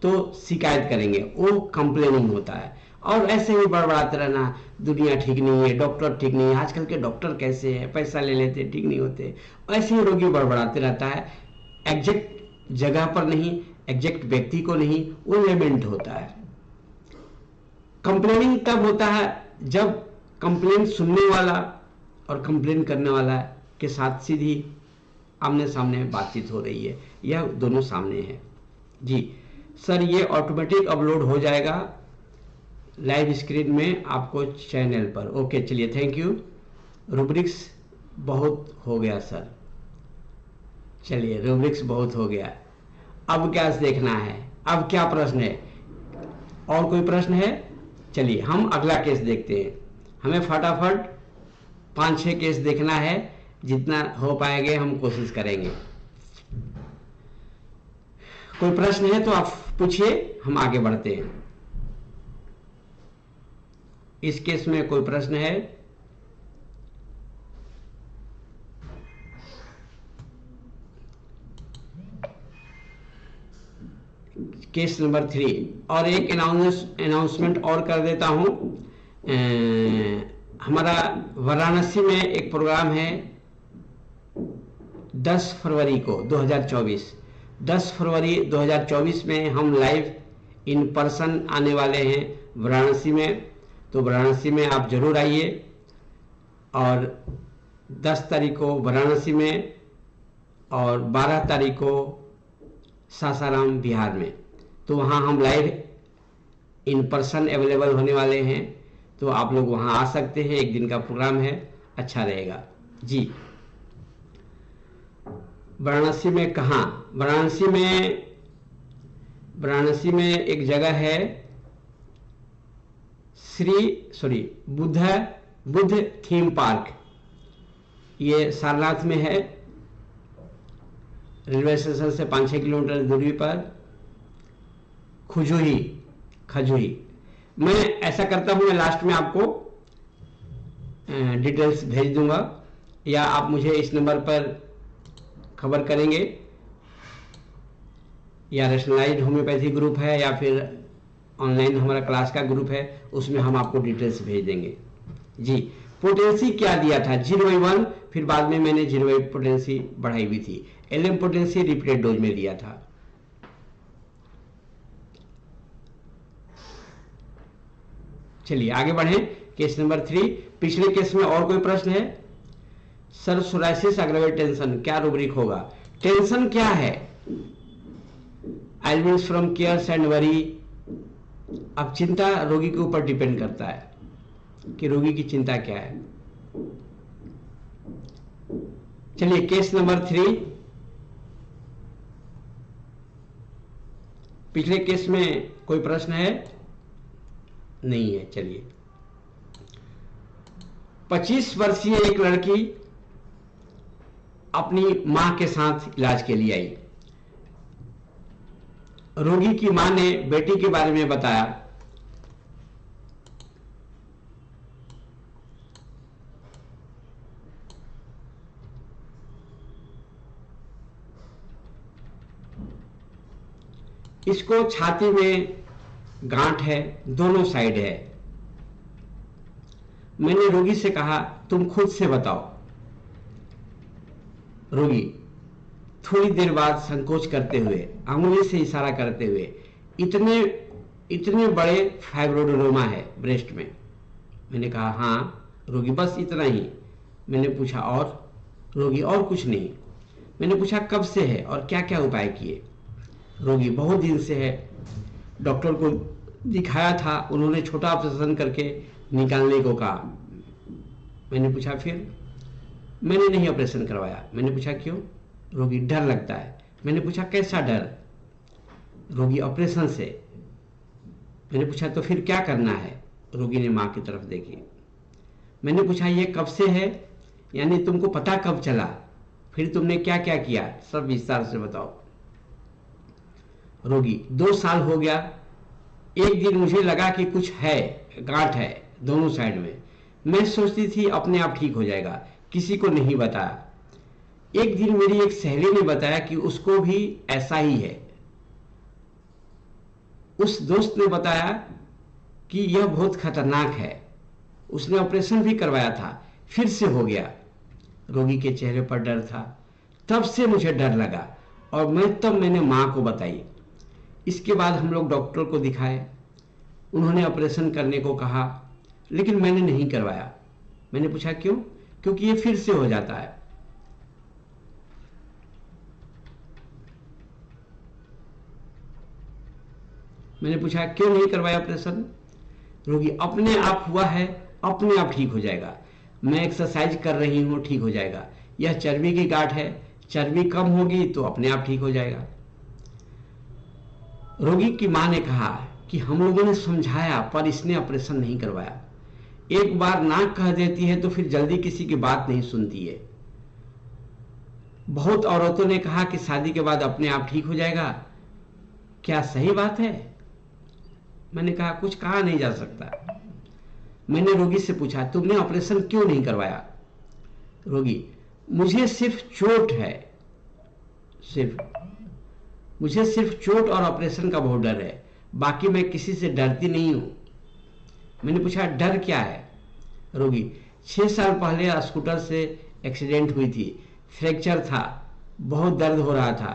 तो शिकायत करेंगे, वो कंप्लेनिंग होता है। और ऐसे ही बड़बड़ाते रहना, दुनिया ठीक नहीं है, डॉक्टर ठीक नहीं है, आजकल के डॉक्टर कैसे हैं, पैसा ले लेते, ठीक नहीं होते, ऐसे ही रोगी बड़बड़ाते रहता है। एग्जैक्ट जगह पर नहीं, एग्जैक्ट व्यक्ति को नहीं, वो लेमेंट होता है। कंप्लेनिंग तब होता है जब कंप्लेन सुनने वाला और कंप्लेन करने वाला के साथ सीधी आमने सामने बातचीत हो रही है, यह दोनों सामने है जी। सर ये ऑटोमेटिक अपलोड हो जाएगा लाइव स्क्रीन में आपको चैनल पर। ओके चलिए, थैंक यू। रूब्रिक्स बहुत हो गया सर, चलिए रूब्रिक्स बहुत हो गया, अब क्या देखना है, अब क्या प्रश्न है? और कोई प्रश्न है? चलिए हम अगला केस देखते हैं। हमें फटाफट 5-6 केस देखना है, जितना हो पाएंगे हम कोशिश करेंगे। कोई प्रश्न है तो आप पूछिए, हम आगे बढ़ते हैं। इस केस में कोई प्रश्न है? Case number 3। और एक अनाउंसमेंट और कर देता हूं, हमारा वाराणसी में एक प्रोग्राम है 10 फरवरी को 2024। 10 फरवरी 2024 में हम लाइव इन पर्सन आने वाले हैं वाराणसी में, तो वाराणसी में आप जरूर आइए। और 10 तारीख को वाराणसी में और 12 तारीख को सासाराम बिहार में। तो वहाँ हम लाइव इन पर्सन अवेलेबल होने वाले हैं, तो आप लोग वहाँ आ सकते हैं। एक दिन का प्रोग्राम है, अच्छा रहेगा जी। वाराणसी में कहाँ? वाराणसी में एक जगह है बुद्ध थीम पार्क। ये सारनाथ में है, रेलवे स्टेशन से 5-6 किलोमीटर दूरी पर। खजुही। मैं ऐसा करता हूं, मैं लास्ट में आपको डिटेल्स भेज दूंगा, या आप मुझे इस नंबर पर खबर करेंगे, या रैशनलाइज्ड होम्योपैथी ग्रुप है या फिर ऑनलाइन हमारा क्लास का ग्रुप है, उसमें हम आपको डिटेल्स भेज देंगे जी। पोटेंसी क्या दिया था? 0/1, फिर बाद में मैंने 0/8 पोटेंसी बढ़ाई हुई थी। LM पोटेंसी रिपीटेड डोज में दिया था। चलिए आगे बढ़ें। Case number 3। पिछले केस में और कोई प्रश्न है? सर सोराइसिस अग्रवेट टेंशन क्या रूब्रिक होगा? टेंशन क्या है? Elements from cares and worry. अब चिंता रोगी के ऊपर डिपेंड करता है कि रोगी की चिंता क्या है। चलिए केस नंबर 3। पिछले केस में कोई प्रश्न है? नहीं है। चलिए, 25 वर्षीय एक लड़की अपनी मां के साथ इलाज के लिए आई। रोगी की मां ने बेटी के बारे में बताया। इसको छाती में गांठ है, दोनों साइड है। मैंने रोगी से कहा तुम खुद से बताओ। रोगी थोड़ी देर बाद संकोच करते हुए, अंगुली से इशारा करते हुए, इतने बड़े फाइब्रोडेनोमा है ब्रेस्ट में। मैंने कहा हाँ। रोगी बस इतना ही। मैंने पूछा और? रोगी और कुछ नहीं। मैंने पूछा कब से है और क्या क्या उपाय किए? रोगी बहुत दिन से है, डॉक्टर को दिखाया था, उन्होंने छोटा ऑपरेशन करके निकालने को कहा। मैंने पूछा फिर? मैंने नहीं ऑपरेशन करवाया। मैंने पूछा क्यों? रोगी डर लगता है। मैंने पूछा कैसा डर? रोगी ऑपरेशन से। मैंने पूछा तो फिर क्या करना है? रोगी ने मां की तरफ देखी। मैंने पूछा ये कब से है, यानी तुमको पता कब चला, फिर तुमने क्या क्या किया, सब विस्तार से बताओ। रोगी 2 साल हो गया। एक दिन मुझे लगा कि कुछ है, गांठ है दोनों साइड में। मैं सोचती थी अपने आप ठीक हो जाएगा, किसी को नहीं बताया। एक दिन मेरी एक सहेली ने बताया कि उसको भी ऐसा ही है। उस दोस्त ने बताया कि यह बहुत खतरनाक है, उसने ऑपरेशन भी करवाया था, फिर से हो गया। रोगी के चेहरे पर डर था। तब से मुझे डर लगा और मैंने मां को बताई। इसके बाद हम लोग डॉक्टर को दिखाए, उन्होंने ऑपरेशन करने को कहा, लेकिन मैंने नहीं करवाया। मैंने पूछा क्यों? क्योंकि ये फिर से हो जाता है। मैंने पूछा क्यों नहीं करवाया ऑपरेशन? रोगी अपने आप हुआ है, अपने आप ठीक हो जाएगा। मैं एक्सरसाइज कर रही हूं, ठीक हो जाएगा। यह चर्बी की गांठ है, चर्बी कम होगी तो अपने आप ठीक हो जाएगा। रोगी की मां ने कहा कि हम लोगों ने समझाया पर इसने ऑपरेशन नहीं करवाया। एक बार ना कह देती है तो फिर जल्दी किसी की बात नहीं सुनती है। बहुत औरतों ने कहा कि शादी के बाद अपने आप ठीक हो जाएगा, क्या सही बात है? मैंने कहा कुछ कहा नहीं जा सकता। मैंने रोगी से पूछा तुमने ऑपरेशन क्यों नहीं करवाया? रोगी मुझे सिर्फ चोट है, मुझे सिर्फ चोट और ऑपरेशन का बहुत डर है, बाकी मैं किसी से डरती नहीं हूं। मैंने पूछा डर क्या है? रोगी 6 साल पहले स्कूटर से एक्सीडेंट हुई थी, फ्रैक्चर था, बहुत दर्द हो रहा था,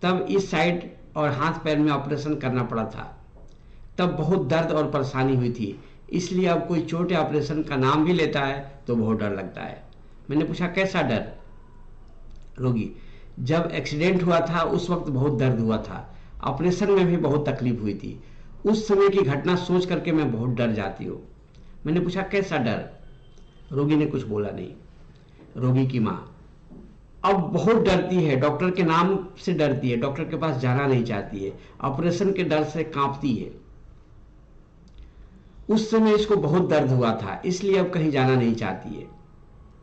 तब इस साइड और हाथ पैर में ऑपरेशन करना पड़ा था, तब बहुत दर्द और परेशानी हुई थी, इसलिए अब कोई चोट या ऑपरेशन का नाम भी लेता है तो बहुत डर लगता है। मैंने पूछा कैसा डर? रोगी जब एक्सीडेंट हुआ था उस वक्त बहुत दर्द हुआ था, ऑपरेशन में भी बहुत तकलीफ हुई थी। उस समय की घटना सोच करके मैं बहुत डर जाती हूँ। मैंने पूछा कैसा डर? रोगी ने कुछ बोला नहीं। रोगी की माँ अब बहुत डरती है, डॉक्टर के नाम से डरती है, डॉक्टर के पास जाना नहीं चाहती है, ऑपरेशन के डर से कांपती है। उस समय इसको बहुत दर्द हुआ था, इसलिए अब कहीं जाना नहीं चाहती है।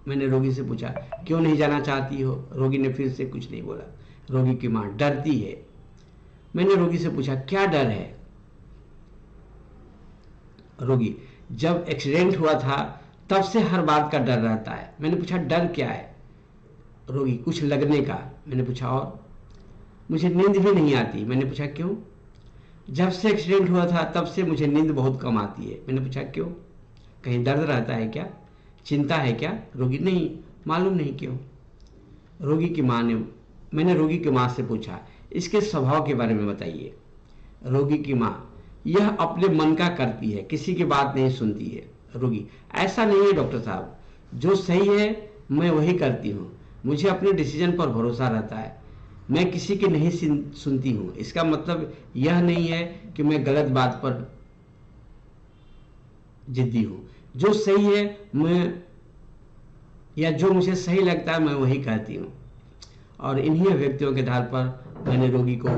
मैंने रोगी से पूछा क्यों नहीं जाना चाहती हो? रोगी ने फिर से कुछ नहीं बोला। रोगी की माँ डरती है। मैंने रोगी से पूछा क्या डर है? रोगी जब एक्सीडेंट हुआ था तब से हर बात का डर रहता है। मैंने पूछा डर क्या है? रोगी कुछ लगने का। मैंने पूछा और? मुझे नींद भी नहीं आती। मैंने पूछा क्यों? जब से एक्सीडेंट हुआ था तब से मुझे नींद बहुत कम आती है। मैंने पूछा क्यों? कहीं दर्द रहता है क्या? चिंता है क्या? रोगी नहीं, मालूम नहीं क्यों। रोगी की माँ ने मैंने रोगी की माँ से पूछा इसके स्वभाव के बारे में बताइए। रोगी की माँ यह अपने मन का करती है, किसी की बात नहीं सुनती है। रोगी ऐसा नहीं है डॉक्टर साहब, जो सही है मैं वही करती हूँ, मुझे अपने डिसीजन पर भरोसा रहता है, मैं किसी की नहीं सुनती हूँ। इसका मतलब यह नहीं है कि मैं गलत बात पर जिद्दी हूँ, जो सही है मैं या जो मुझे सही लगता है मैं वही कहती हूँ। और इन्हीं अभिव्यक्तियों के आधार पर मैंने रोगी को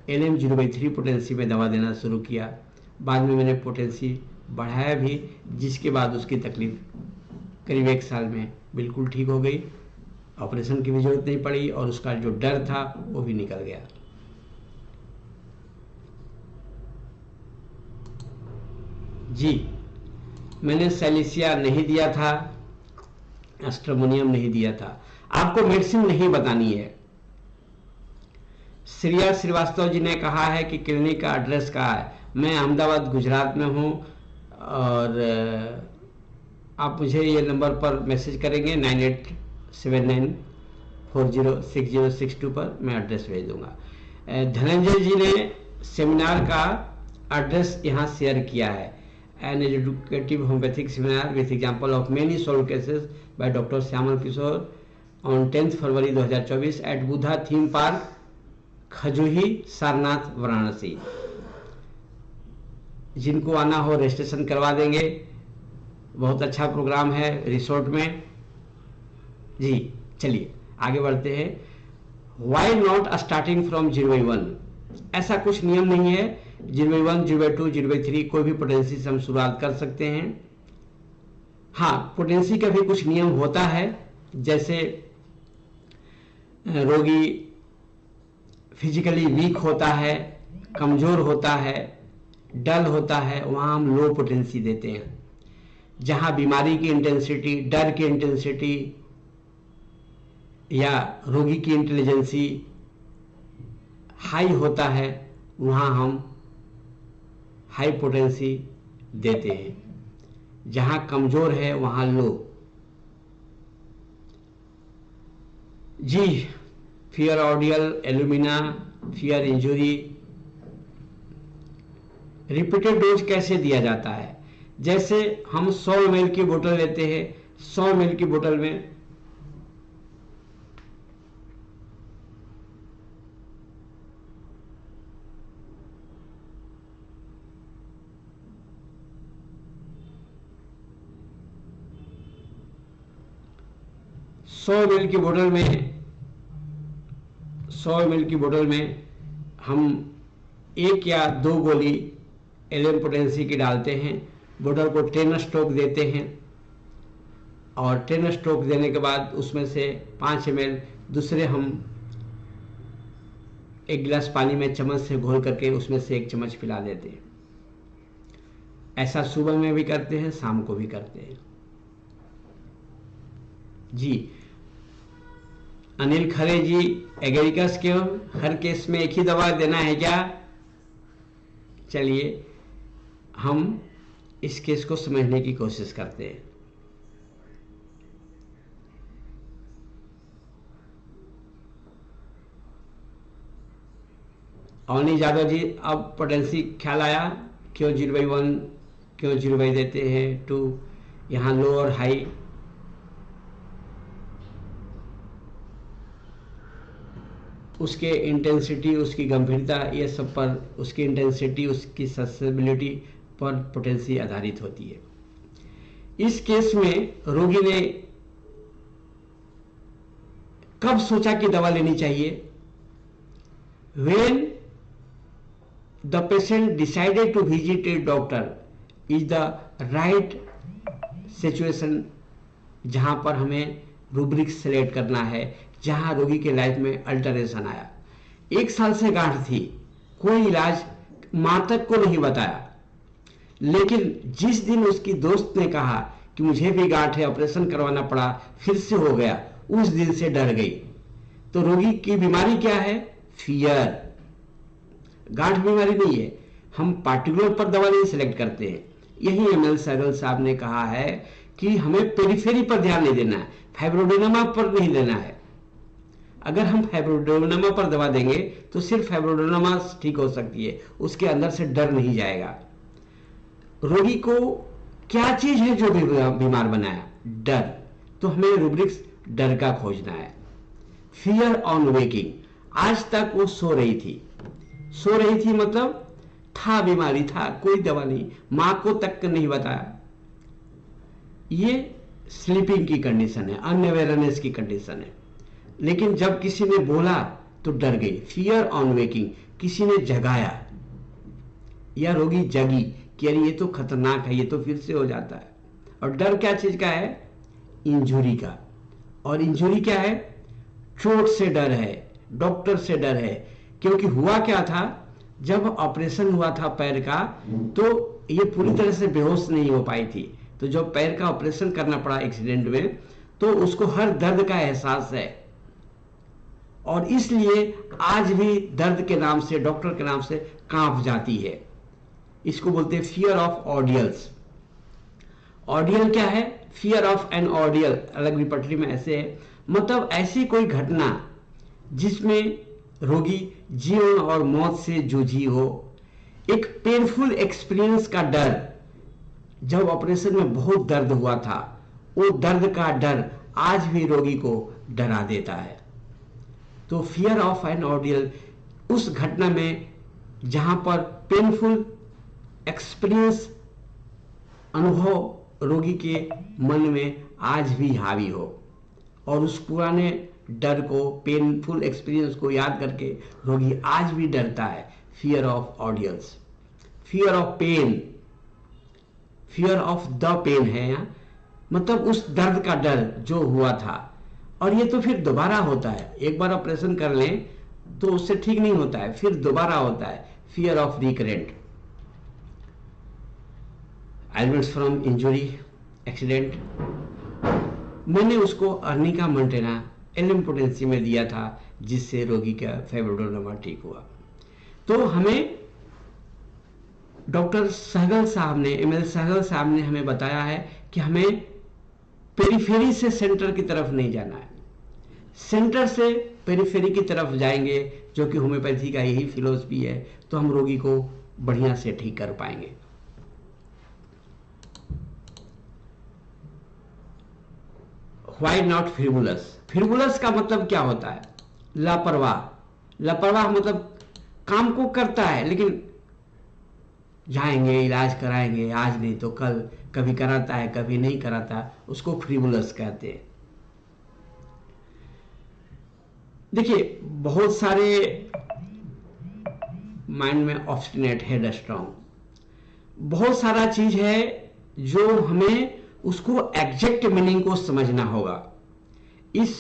LM-0/3 पोटेंसी में दवा देना शुरू किया। बाद में मैंने पोटेंसी बढ़ाया भी, जिसके बाद उसकी तकलीफ करीब 1 साल में बिल्कुल ठीक हो गई, ऑपरेशन की भी जरूरत नहीं पड़ी और उसका जो डर था वो भी निकल गया। जी, मैंने सैलिसिया नहीं दिया था, एस्ट्रोमोनियम नहीं दिया था। आपको मेडिसिन नहीं बतानी है। श्रेया श्रीवास्तव जी ने कहा है कि क्लिनिक का एड्रेस कहाँ है। मैं अहमदाबाद गुजरात में हूँ और आप मुझे ये नंबर पर मैसेज करेंगे 9879406062 पर, मैं एड्रेस भेज दूंगा। धनंजय जी ने सेमिनार का एड्रेस यहाँ शेयर किया है। An educative homeopathic seminar with example of many solve cases by doctor Shyamal Kishore on 10 February 2024 at Buddha theme park, Khajuhi, Sarnath, Varanasi. जिनको आना हो रजिस्ट्रेशन करवा देंगे। बहुत अच्छा प्रोग्राम है रिसोर्ट में। जी चलिए आगे बढ़ते हैं। Why not starting from 0/1? ऐसा कुछ नियम नहीं है। 0/1, 0/2, 0/3 कोई भी पोटेंसी से हम शुरुआत कर सकते हैं। हाँ, पोटेंसी का भी कुछ नियम होता है। जैसे रोगी फिजिकली वीक होता है, कमजोर होता है, डल होता है, वहां हम लो पोटेंसी देते हैं। जहां बीमारी की इंटेंसिटी, डर की इंटेंसिटी या रोगी की इंटेलिजेंसी हाई होता है, वहां हम हाई पोटेंसी देते हैं। जहां कमजोर है वहां लो। जी, fear ordeal, alumina, fear injury. Repeated dose कैसे दिया जाता है? जैसे हम 100 ml की बोतल लेते हैं, 100 ml की बोतल में ml की बोतल में 100 ml की बोतल में हम 1 या 2 गोली LM पोटेंसी की डालते हैं। बोतल को 10 स्ट्रोक देते हैं और 10 स्ट्रोक देने के बाद उसमें से 5 ml दूसरे हम 1 गिलास पानी में चम्मच से घोल करके उसमें से 1 चम्मच पिला देते हैं। ऐसा सुबह में भी करते हैं, शाम को भी करते हैं। जी, अनिल खरे जी, एगेरिकस के हर केस में एक ही दवा देना है क्या? चलिए हम इस केस को समझने की कोशिश करते हैं। अवनी यादव जी, अब पोटेंसी ख्याल आया क्यों 0/1, क्यों 0/2 देते हैं 2, यहाँ लो और हाई। उसके इंटेंसिटी, उसकी गंभीरता, ये सब पर, उसकी इंटेंसिटी, उसकी ससेसिबिलिटी पर पोटेंसी आधारित होती है। इस केस में रोगी ने कब सोचा कि दवा लेनी चाहिए? When the patient decided to visit a doctor is the right situation, जहां पर हमें रूब्रिक सेलेक्ट करना है, जहां रोगी के लाइफ में अल्टरेशन आया। 1 साल से गांठ थी, कोई इलाज मां तक को नहीं बताया, लेकिन जिस दिन उसकी दोस्त ने कहा कि मुझे भी गांठ है, ऑपरेशन करवाना पड़ा, फिर से हो गया, उस दिन से डर गई। तो रोगी की बीमारी क्या है? फियर। गांठ बीमारी नहीं है। हम पार्टिकुलर पर दवा नहीं सिलेक्ट करते हैं। यही एमएल सहगल साहब ने कहा है कि हमें पेरिफेरी पर ध्यान नहीं देना है, फाइब्रोडेनोमा पर नहीं देना है। अगर हम फाइब्रोडेनोमा पर दवा देंगे तो सिर्फ फाइब्रोडेनोमा ठीक हो सकती है, उसके अंदर से डर नहीं जाएगा। रोगी को क्या चीज है जो बीमार बनाया? डर। तो हमें रूब्रिक्स डर का खोजना है। Fear on waking. आज तक वो सो रही थी मतलब था, बीमारी था, कोई दवा नहीं, मां को तक नहीं बताया। ये स्लीपिंग की कंडीशन है, अनअवेयरनेस की कंडीशन है। लेकिन जब किसी ने बोला तो डर गई। फियर ऑन वेकिंग, किसी ने जगाया या रोगी जगी कि अरे ये तो खतरनाक है, ये तो फिर से हो जाता है। और डर क्या चीज का है? इंजुरी का। और इंजुरी क्या है? चोट से डर है, डॉक्टर से डर है। क्योंकि हुआ क्या था, जब ऑपरेशन हुआ था पैर का, तो ये पूरी तरह से बेहोश नहीं हो पाई थी। तो जब पैर का ऑपरेशन करना पड़ा एक्सीडेंट में, तो उसको हर दर्द का एहसास है। और इसलिए आज भी दर्द के नाम से, डॉक्टर के नाम से कांप जाती है। इसको बोलते हैं फियर ऑफ ऑर्डियल्स। ऑर्डियल क्या है? फियर ऑफ एन ऑर्डियल, अलग रिपटरी में ऐसे है, मतलब ऐसी कोई घटना जिसमें रोगी जीवन और मौत से जूझी हो। एक पेनफुल एक्सपीरियंस का डर, जब ऑपरेशन में बहुत दर्द हुआ था, वो दर्द का डर आज भी रोगी को डरा देता है। तो फियर ऑफ एन ऑर्डियल उस घटना में जहां पर पेनफुल एक्सपीरियंस, अनुभव रोगी के मन में आज भी हावी हो, और उस पुराने डर को, पेनफुल एक्सपीरियंस को याद करके रोगी आज भी डरता है। Fear of ordeals. Fear of pain, fear of the pain है यहां, मतलब उस दर्द का डर जो हुआ था। और ये तो फिर दोबारा होता है, एक बार ऑपरेशन कर लें तो उससे ठीक नहीं होता है, फिर दोबारा होता है। Fear of recurrent. Elements from injury, accident. मैंने उसको अर्निका मोंटेना एलिम्पोटेंसी में दिया था, जिससे रोगी का फाइब्रोडेनोमा ठीक हुआ। तो हमें डॉक्टर सहगल साहब ने, एमएल सहगल साहब ने हमें बताया है कि हमें पेरिफेरी से सेंटर की तरफ नहीं जाना है। सेंटर से पेरिफेरी की तरफ जाएंगे, जो कि होम्योपैथी का यही फिलॉसफी है, तो हम रोगी को बढ़िया से ठीक कर पाएंगे। Why not फिरबुलस? फिरबुलस का मतलब क्या होता है? लापरवाह। लापरवाह मतलब काम को करता है, लेकिन जाएंगे, इलाज कराएंगे, आज नहीं तो कल, कभी कराता है कभी नहीं कराता, उसको फिरबुलस कहते हैं। देखिए, बहुत सारे माइंड में ऑब्स्टिनेट, हेड स्ट्रांग, बहुत सारा चीज है जो हमें उसको एग्जैक्ट मीनिंग को समझना होगा। इस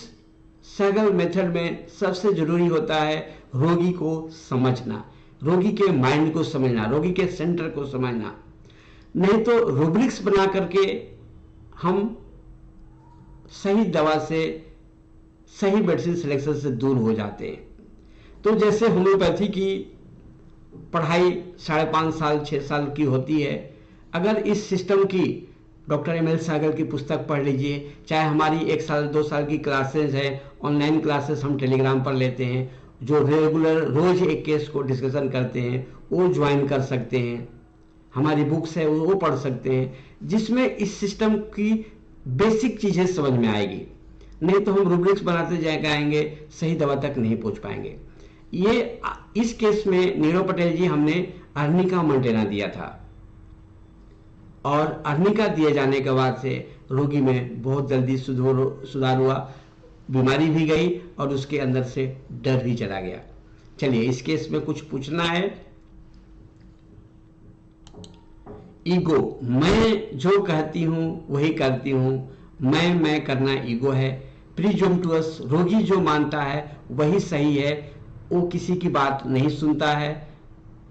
सहगल मेथड में सबसे जरूरी होता है रोगी को समझना, रोगी के माइंड को समझना, रोगी के सेंटर को समझना। नहीं तो रूब्रिक्स बना करके हम सही दवा से, सही मेडिसिन सिलेक्शन से दूर हो जाते हैं। तो जैसे होम्योपैथी की पढ़ाई 5.5 साल 6 साल की होती है, अगर इस सिस्टम की डॉक्टर एमएल सहगल की पुस्तक पढ़ लीजिए, चाहे हमारी 1 साल 2 साल की क्लासेस है, ऑनलाइन क्लासेस हम टेलीग्राम पर लेते हैं, जो रेगुलर रोज एक केस को डिस्कशन करते हैं, वो ज्वाइन कर सकते हैं। हमारी बुक्स है वो पढ़ सकते हैं, जिसमें इस सिस्टम की बेसिक चीजें समझ में आएगी। नहीं तो हम रूब्रिक्स बनाते जाएंगे, सही दवा तक नहीं पहुंच पाएंगे। ये इस केस में नीरव पटेल जी हमने अर्निका मंटेना दिया था, और अर्निका दिए जाने के बाद से रोगी में बहुत जल्दी सुधार हुआ, बीमारी भी गई और उसके अंदर से डर भी चला गया। चलिए इस केस में कुछ पूछना है। ईगो, मैं जो कहती हूं वही करती हूं, मैं करना ईगो है। प्रीजम्पटुअस, रोगी जो मानता है वही सही है, वो किसी की बात नहीं सुनता है।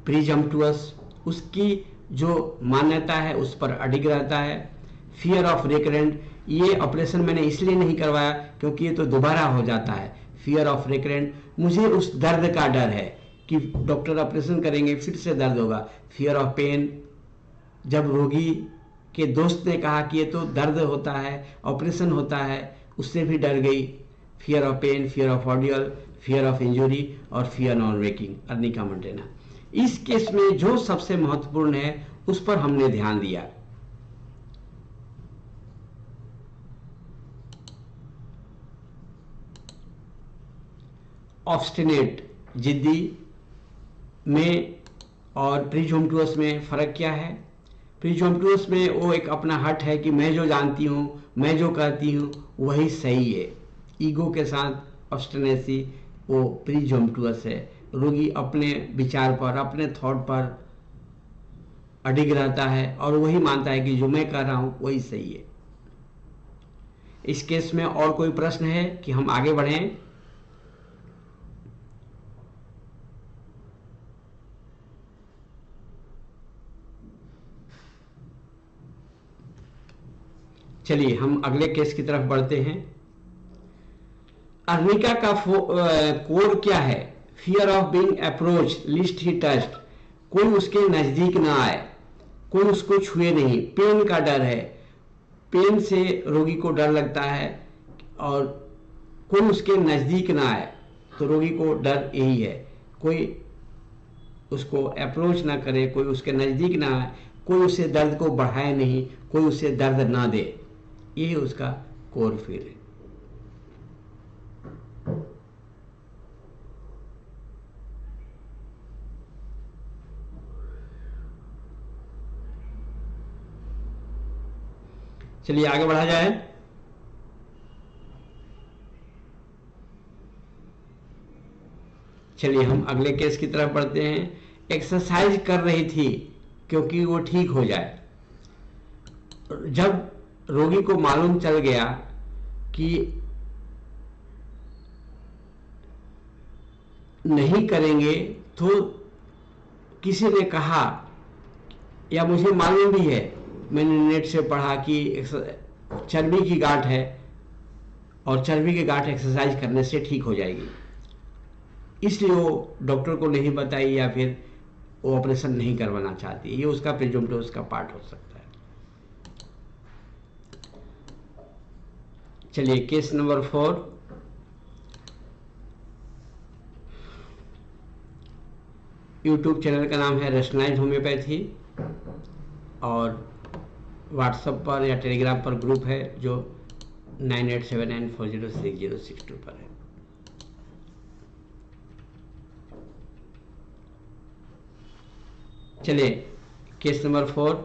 प्रीजम्पटुअस, उसकी जो मान्यता है उस पर अडिग रहता है। फियर ऑफ रिकरेंट, ये ऑपरेशन मैंने इसलिए नहीं करवाया क्योंकि ये तो दोबारा हो जाता है। फियर ऑफ रिकरेंट, मुझे उस दर्द का डर है कि डॉक्टर ऑपरेशन करेंगे फिर से दर्द होगा। फियर ऑफ पेन, जब रोगी के दोस्त ने कहा कि ये तो दर्द होता है, ऑपरेशन होता है, उससे भी डर गई। Fear of pain, fear of ordeal, fear of injury और fear non waking, arnica montana. इस केस में जो सबसे महत्वपूर्ण है उस पर हमने ध्यान दिया। ऑब्स्टिनेट, जिद्दी में और प्रीजम्पटुअस में फर्क क्या है? प्रीजम्पटुअस में वो एक अपना हट है कि मैं जो जानती हूं, मैं जो कहती हूं वही सही है। ईगो के साथ ऑब्स्टिनेसी वो प्रीजम्पटुअस है। रोगी अपने विचार पर, अपने थॉट पर अडिग रहता है और वही मानता है कि जो मैं कर रहा हूं वही सही है। इस केस में और कोई प्रश्न है कि हम आगे बढ़ें? चलिए हम अगले केस की तरफ बढ़ते हैं। अर्निका का कोड क्या है? Fear of being approach list he touched, कोई उसके नजदीक ना आए, कोई उसको छुए नहीं। पेन का डर है, पेन से रोगी को डर लगता है और कोई उसके नजदीक ना आए, तो रोगी को डर यही है, कोई उसको अप्रोच ना करे, कोई उसके नजदीक ना आए, कोई उसे दर्द को बढ़ाए नहीं, कोई उसे दर्द ना दे। यही उसका कोर फील है। चलिए आगे बढ़ा जाए। चलिए हम अगले केस की तरफ बढ़ते हैं। एक्सरसाइज कर रही थी क्योंकि वो ठीक हो जाए। जब रोगी को मालूम चल गया कि नहीं करेंगे, तो किसी ने कहा या मुझे मालूम भी है, मैंने नेट से पढ़ा कि चर्बी की गांठ है और चर्बी की गांठ एक्सरसाइज करने से ठीक हो जाएगी, इसलिए वो डॉक्टर को नहीं बताई या फिर वो ऑपरेशन नहीं करवाना चाहती। ये उसका प्रीजम्पटुअस का पार्ट हो सकता है। चलिए केस नंबर 4। यूट्यूब चैनल का नाम है रेशनलाइज्ड होम्योपैथी और व्हाट्सएप पर या टेलीग्राम पर ग्रुप है जो 9879406062 पर है। चलिए केस नंबर 4।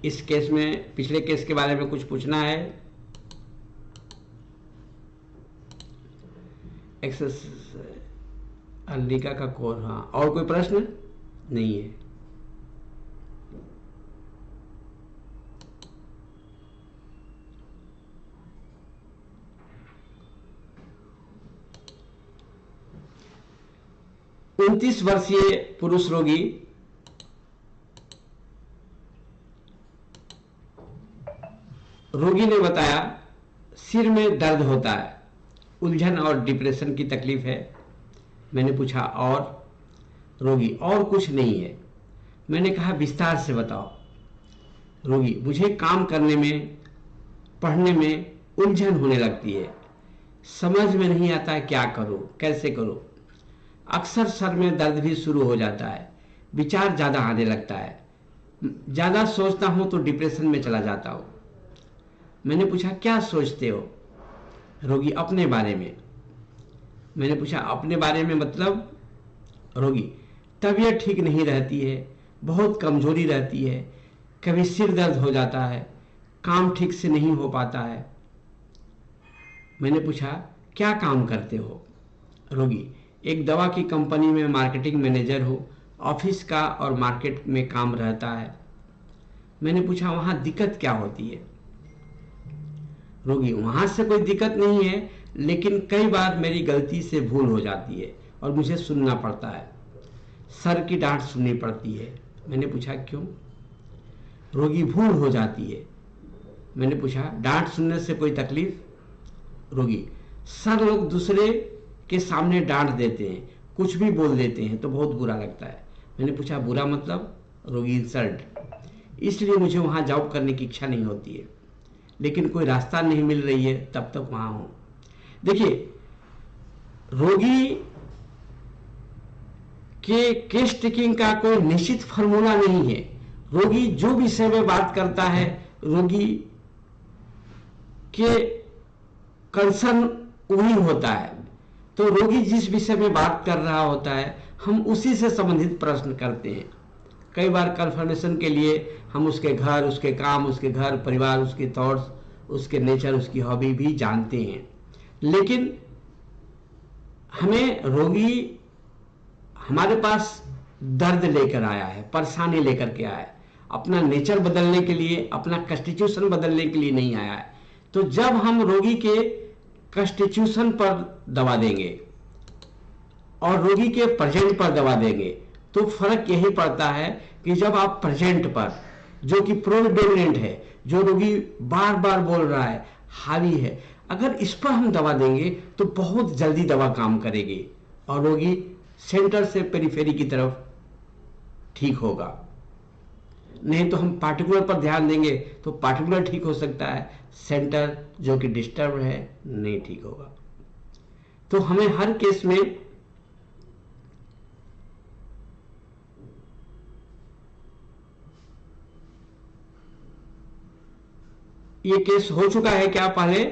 इस केस में पिछले केस के बारे में कुछ पूछना है? अर्निका का कोर, हाँ। और कोई प्रश्न नहीं है? उनतीस वर्षीय पुरुष रोगी ने बताया सिर में दर्द होता है, उलझन और डिप्रेशन की तकलीफ है। मैंने पूछा और? रोगी और कुछ नहीं है। मैंने कहा विस्तार से बताओ। रोगी, मुझे काम करने में, पढ़ने में उलझन होने लगती है, समझ में नहीं आता क्या करूं, कैसे करूं। अक्सर सर में दर्द भी शुरू हो जाता है, विचार ज्यादा आने लगता है, ज्यादा सोचता हूं तो डिप्रेशन में चला जाता हूं। मैंने पूछा क्या सोचते हो? रोगी अपने बारे में। मैंने पूछा अपने बारे में मतलब? रोगी तबीयत ठीक नहीं रहती है, बहुत कमजोरी रहती है, कभी सिर दर्द हो जाता है, काम ठीक से नहीं हो पाता है। मैंने पूछा क्या काम करते हो? रोगी एक दवा की कंपनी में मार्केटिंग मैनेजर हो, ऑफिस का और मार्केट में काम रहता है। मैंने पूछा वहां दिक्कत क्या होती है? रोगी वहां से कोई दिक्कत नहीं है, लेकिन कई बार मेरी गलती से भूल हो जाती है और मुझे सुनना पड़ता है, सर की डांट सुननी पड़ती है। मैंने पूछा क्यों? रोगी भूल हो जाती है। मैंने पूछा डांट सुनने से कोई तकलीफ? रोगी सर लोग दूसरे के सामने डांट देते हैं, कुछ भी बोल देते हैं तो बहुत बुरा लगता है। मैंने पूछा बुरा मतलब? रोगी इंसल्ट, इसलिए मुझे वहां जॉब करने की इच्छा नहीं होती है, लेकिन कोई रास्ता नहीं मिल रही है तब तक वहां हूं। देखिए, रोगी के केस टेकिंग का कोई निश्चित फॉर्मूला नहीं है। रोगी जो विषय में बात करता है, रोगी के कंसर्न वही होता है। तो रोगी जिस विषय में बात कर रहा होता है, हम उसी से संबंधित प्रश्न करते हैं। कई बार कंफर्मेशन के लिए हम उसके घर, उसके काम, उसके घर परिवार, उसके थॉट्स, उसके नेचर, उसकी हॉबी भी जानते हैं। लेकिन हमें रोगी हमारे पास दर्द लेकर आया है, परेशानी लेकर के आया है, अपना नेचर बदलने के लिए, अपना कॉन्स्टिट्यूशन बदलने के लिए नहीं आया है। तो जब हम रोगी के कॉन्स्टिट्यूशन पर दवा देंगे और रोगी के प्रेजेंट पर दवा देंगे, तो फर्क यही पड़ता है कि जब आप प्रेजेंट पर, जो कि प्रोडोमिनेंट है, जो रोगी बार बार बोल रहा है, हावी है, अगर इस पर हम दवा देंगे तो बहुत जल्दी दवा काम करेगी और रोगी सेंटर से पेरिफेरी की तरफ ठीक होगा। नहीं तो हम पार्टिकुलर पर ध्यान देंगे तो पार्टिकुलर ठीक हो सकता है, सेंटर जो कि डिस्टर्ब है नहीं ठीक होगा। तो हमें हर केस में ये केस हो चुका है क्या पहले?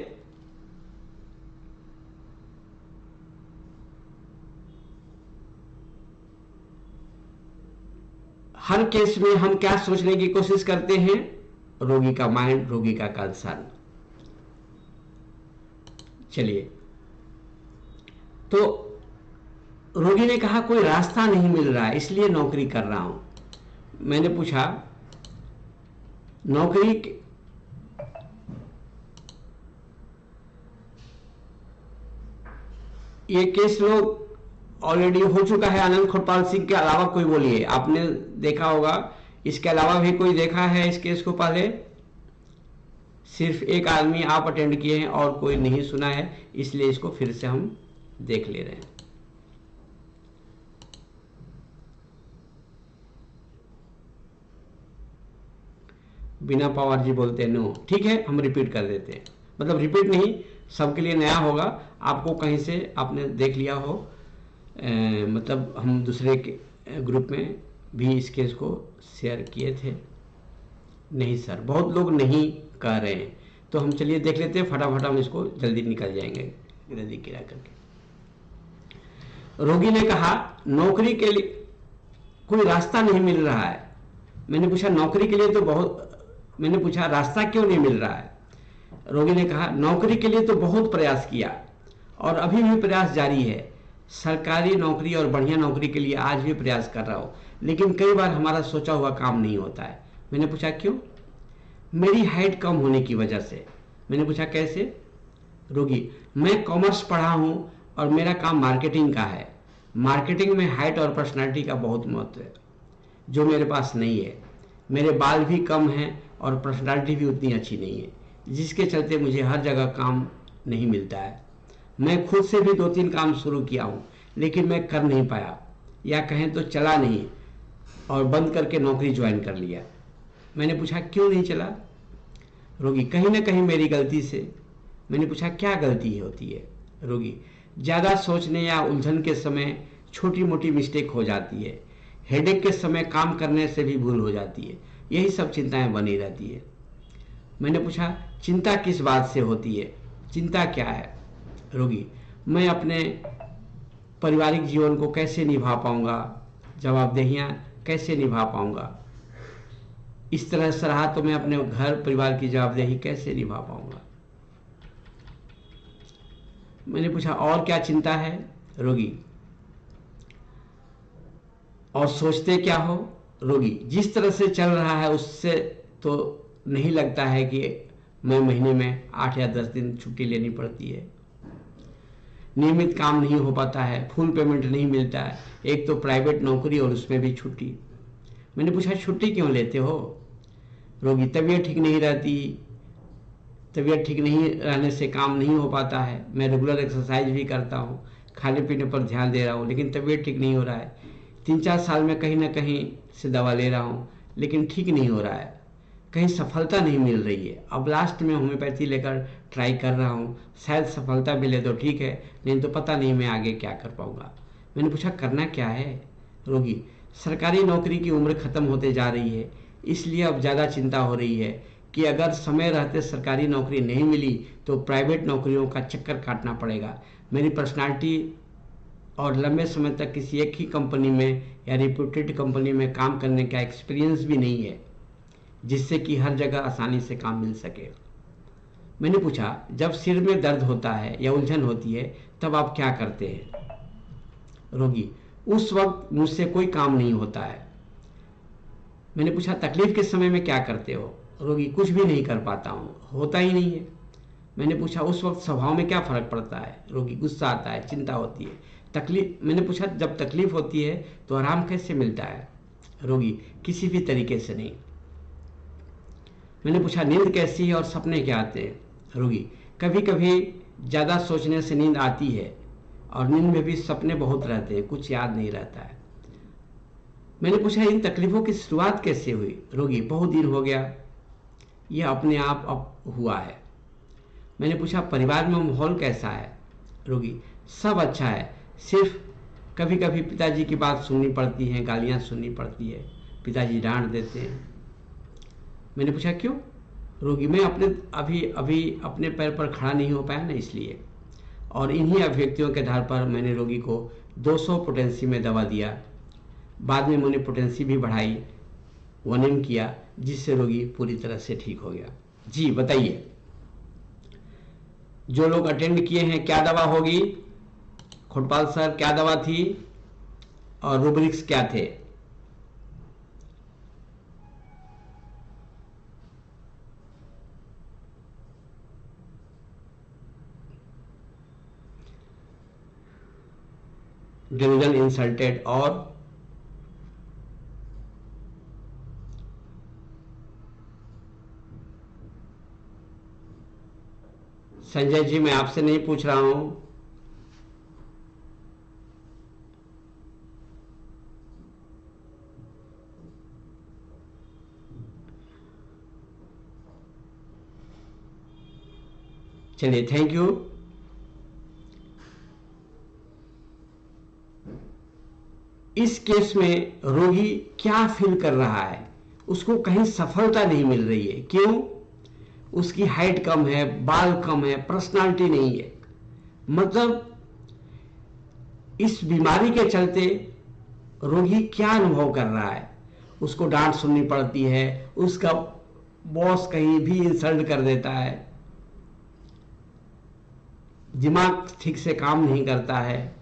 हर केस में हम क्या सोचने की कोशिश करते हैं? रोगी का माइंड, रोगी का कंसर्न। चलिए, तो रोगी ने कहा कोई रास्ता नहीं मिल रहा है इसलिए नौकरी कर रहा हूं। मैंने पूछा नौकरी ये केस लोग ऑलरेडी हो चुका है आनंद खोटपाल सिंह के अलावा कोई बोलिए, आपने देखा होगा, इसके अलावा भी कोई देखा है इस केस को पहले? सिर्फ एक आदमी आप अटेंड किए हैं और कोई नहीं सुना है, इसलिए इसको फिर से हम देख ले रहे हैं। बिना पवार जी बोलते हैं नो, ठीक है, हम रिपीट कर देते हैं। मतलब रिपीट नहीं, सबके लिए नया होगा, आपको कहीं से आपने देख लिया हो, मतलब हम दूसरे के ग्रुप में भी इस केस को शेयर किए थे। नहीं सर, बहुत लोग नहीं कह रहे हैं, तो हम चलिए देख लेते हैं, फटाफट हम इसको जल्दी निकल जाएंगे अंग्रेजी गिरा करके। रोगी ने कहा नौकरी के लिए कोई रास्ता नहीं मिल रहा है। मैंने पूछा नौकरी के लिए तो मैंने पूछा रास्ता क्यों नहीं मिल रहा है? रोगी ने कहा नौकरी के लिए तो बहुत प्रयास किया और अभी भी प्रयास जारी है। सरकारी नौकरी और बढ़िया नौकरी के लिए आज भी प्रयास कर रहा हूं, लेकिन कई बार हमारा सोचा हुआ काम नहीं होता है। मैंने पूछा क्यों? मेरी हाइट कम होने की वजह से। मैंने पूछा कैसे? रोगी मैं कॉमर्स पढ़ा हूं और मेरा काम मार्केटिंग का है। मार्केटिंग में हाइट और पर्सनालिटी का बहुत महत्व है, जो मेरे पास नहीं है। मेरे बाल भी कम हैं और पर्सनालिटी भी उतनी अच्छी नहीं है, जिसके चलते मुझे हर जगह काम नहीं मिलता है। मैं खुद से भी 2-3 काम शुरू किया हूं, लेकिन मैं कर नहीं पाया, या कहें तो चला नहीं, और बंद करके नौकरी ज्वाइन कर लिया। मैंने पूछा क्यों नहीं चला? रोगी कहीं ना कहीं मेरी गलती से। मैंने पूछा क्या गलती होती है? रोगी ज़्यादा सोचने या उलझन के समय छोटी मोटी मिस्टेक हो जाती है, हेडेक के समय काम करने से भी भूल हो जाती है, यही सब चिंताएं बनी रहती है। मैंने पूछा चिंता किस बात से होती है? चिंता क्या है? रोगी, मैं अपने पारिवारिक जीवन को कैसे निभा पाऊंगा, जवाबदेहियां कैसे निभा पाऊंगा, इस तरह से रहा तो मैं अपने घर परिवार की जवाबदेही कैसे निभा पाऊंगा। मैंने पूछा और क्या चिंता है रोगी, और सोचते क्या हो रोगी, जिस तरह से चल रहा है उससे तो नहीं लगता है कि मैं महीने में 8 या 10 दिन छुट्टी लेनी पड़ती है, नियमित काम नहीं हो पाता है, फुल पेमेंट नहीं मिलता है, एक तो प्राइवेट नौकरी और उसमें भी छुट्टी। मैंने पूछा छुट्टी क्यों लेते हो रोगी, तबीयत ठीक नहीं रहती, तबीयत ठीक नहीं रहने से काम नहीं हो पाता है, मैं रेगुलर एक्सरसाइज भी करता हूँ, खाने पीने पर ध्यान दे रहा हूँ, लेकिन तबीयत ठीक नहीं हो रहा है, 3-4 साल में कहीं ना कहीं से दवा ले रहा हूँ लेकिन ठीक नहीं हो रहा है, कहीं सफलता नहीं मिल रही है। अब लास्ट में होम्योपैथी लेकर ट्राई कर रहा हूँ, शायद सफलता मिले तो ठीक है, नहीं तो पता नहीं मैं आगे क्या कर पाऊंगा। मैंने पूछा करना क्या है रोगी, सरकारी नौकरी की उम्र खत्म होते जा रही है, इसलिए अब ज़्यादा चिंता हो रही है कि अगर समय रहते सरकारी नौकरी नहीं मिली तो प्राइवेट नौकरियों का चक्कर काटना पड़ेगा। मेरी पर्सनालिटी और लंबे समय तक किसी एक ही कंपनी में या रिप्यूटेड कंपनी में काम करने का एक्सपीरियंस भी नहीं है जिससे कि हर जगह आसानी से काम मिल सके। मैंने पूछा जब सिर में दर्द होता है या उलझन होती है तब आप क्या करते हैं रोगी, उस वक्त मुझसे कोई काम नहीं होता है। मैंने पूछा तकलीफ के समय में क्या करते हो रोगी, कुछ भी नहीं कर पाता हूँ, होता ही नहीं है। मैंने पूछा उस वक्त स्वभाव में क्या फर्क पड़ता है रोगी, गुस्सा आता है, चिंता होती है, तकलीफ। मैंने पूछा जब तकलीफ होती है तो आराम कैसे मिलता है रोगी, किसी भी तरीके से नहीं। मैंने पूछा नींद कैसी है और सपने क्या आते हैं रोगी, कभी कभी ज़्यादा सोचने से नींद आती है और नींद में भी सपने बहुत रहते हैं, कुछ याद नहीं रहता है। मैंने पूछा इन तकलीफों की शुरुआत कैसे हुई रोगी, बहुत दिन हो गया, यह अपने आप अब हुआ है। मैंने पूछा परिवार में माहौल कैसा है रोगी, सब अच्छा है, सिर्फ कभी कभी पिताजी की बात सुननी पड़ती है, गालियाँ सुननी पड़ती है, पिताजी डांट देते हैं। मैंने पूछा क्यों रोगी, मैं अभी अपने पैर पर खड़ा नहीं हो पाया ना इसलिए। और इन्हीं अभिव्यक्तियों के आधार पर मैंने रोगी को 200 पोटेंसी में दवा दिया, बाद में मैंने पोटेंसी भी बढ़ाई, 1M किया, जिससे रोगी पूरी तरह से ठीक हो गया। जी बताइए, जो लोग अटेंड किए हैं क्या दवा होगी, खोटपाल सर क्या दवा थी और रूब्रिक्स क्या थे? डिवीजन इंसल्टेड और संजय जी मैं आपसे नहीं पूछ रहा हूं, चलिए थैंक यू। इस केस में रोगी क्या फील कर रहा है, उसको कहीं सफलता नहीं मिल रही है, क्यों? उसकी हाइट कम है, बाल कम है, पर्सनालिटी नहीं है, मतलब इस बीमारी के चलते रोगी क्या अनुभव कर रहा है, उसको डांट सुननी पड़ती है, उसका बॉस कहीं भी इंसल्ट कर देता है, दिमाग ठीक से काम नहीं करता है।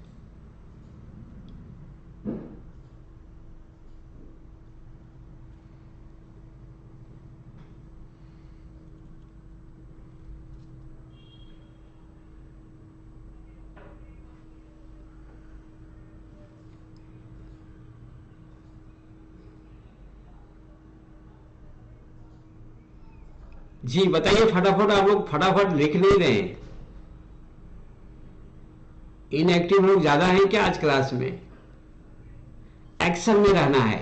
जी बताइए फटाफट, आप लोग फटाफट लिख नहीं रहे हैं, इनएक्टिव लोग ज्यादा हैं क्या आज क्लास में? एक्शन में रहना है।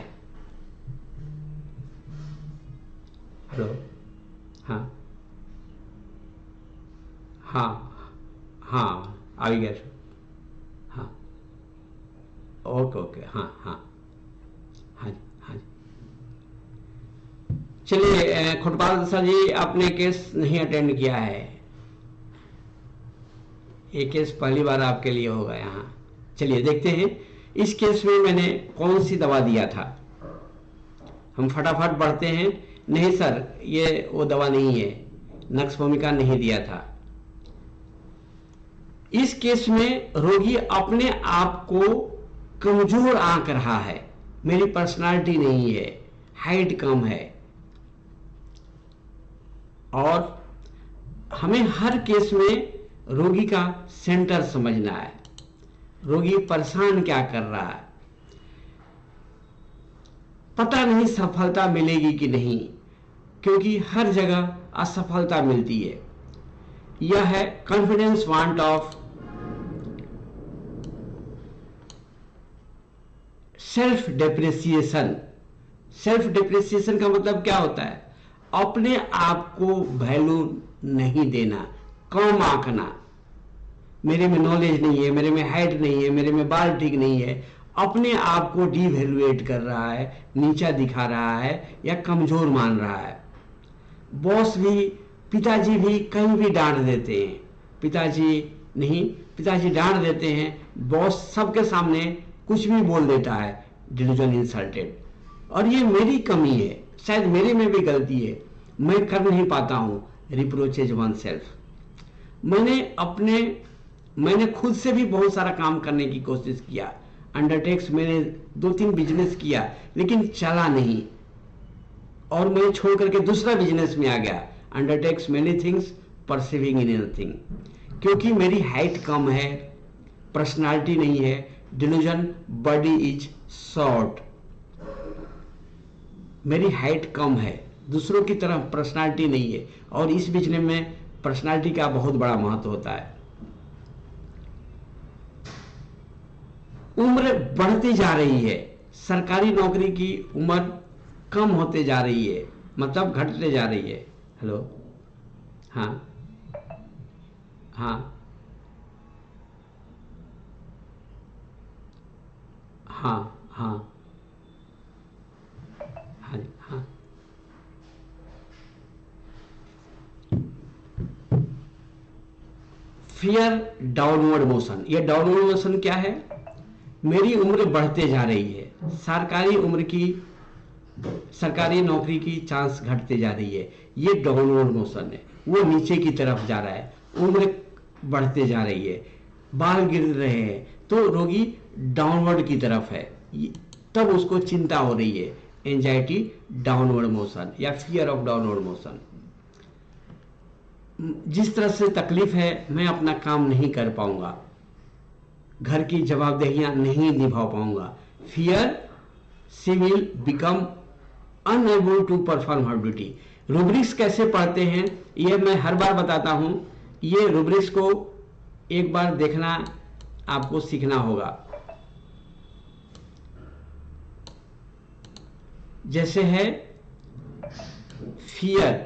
हेलो, हाँ हाँ हाँ आ गया, हाँ ओके ओके, हाँ हाँ हाँ हाँ। चलिए खोटपाल सर जी आपने केस नहीं अटेंड किया है, ये केस पहली बार आपके लिए होगा यहाँ। चलिए देखते हैं इस केस में मैंने कौन सी दवा दिया था। हम फटाफट पढ़ते हैं। नहीं सर, ये वो दवा नहीं है, नक्स भूमिका नहीं दिया था। इस केस में रोगी अपने आप को कमजोर आंक रहा है। मेरी पर्सनालिटी नहीं है, हाइट कम है। और हमें हर केस में रोगी का सेंटर समझना है। रोगी परेशान क्या कर रहा है, पता नहीं सफलता मिलेगी कि नहीं, क्योंकि हर जगह असफलता मिलती है। यह है confidence want of self depreciation. Self depreciation का मतलब क्या होता है? अपने आप को वैल्यू नहीं देना, कम आंकना। मेरे में नॉलेज नहीं है, मेरे में हाइट नहीं है, मेरे में बाल ठीक नहीं है। अपने आप को डिवैल्यूएट कर रहा है, नीचा दिखा रहा है या कमजोर मान रहा है। बॉस भी, पिताजी भी कहीं भी डांट देते हैं। पिताजी डांट देते हैं, बॉस सबके सामने कुछ भी बोल देता है, डिल्यूजन इंसल्टेड। और ये मेरी कमी है, शायद मेरे में भी गलती है, मैं कर नहीं पाता हूं। रिप्रोचेज वन सेल्फ। मैंने खुद से भी बहुत सारा काम करने की कोशिश किया। अंडरटेक्स मैंने 2-3 बिजनेस किया, लेकिन चला नहीं, और मैं छोड़ करके दूसरा बिजनेस में आ गया। Undertakes many things, perceiving in anything. क्योंकि मेरी हाइट कम है, पर्सनालिटी नहीं है, डिल्यूजन बॉडी इज शॉर्ट। मेरी हाइट कम है, दूसरों की तरह पर्सनालिटी नहीं है, और इस बिजनेस में पर्सनालिटी का बहुत बड़ा महत्व होता है। उम्र बढ़ती जा रही है, सरकारी नौकरी की उम्र कम होते जा रही है, मतलब घटते जा रही है। हेलो, हाँ हाँ हाँ हाँ हाँ हाँ। Fear downward motion. ये डाउनवर्ड मोशन क्या है? मेरी उम्र बढ़ते जा रही है, सरकारी नौकरी की चांस घटते जा रही है। ये डाउनवर्ड मोशन है, वो नीचे की तरफ जा रहा है। उम्र बढ़ते जा रही है, बाल गिर रहे हैं, तो रोगी डाउनवर्ड की तरफ है, तब उसको चिंता हो रही है। एंजाइटी डाउनवर्ड मोशन या फियर ऑफ डाउनवर्ड मोशन। जिस तरह से तकलीफ है, मैं अपना काम नहीं कर पाऊंगा, घर की जवाबदेहियां नहीं निभा पाऊंगा। Fear she will become unable to perform her duty. Rubrics कैसे पढ़ते हैं ये मैं हर बार बताता हूं। ये रूब्रिक्स को एक बार देखना आपको सीखना होगा। जैसे है फियर,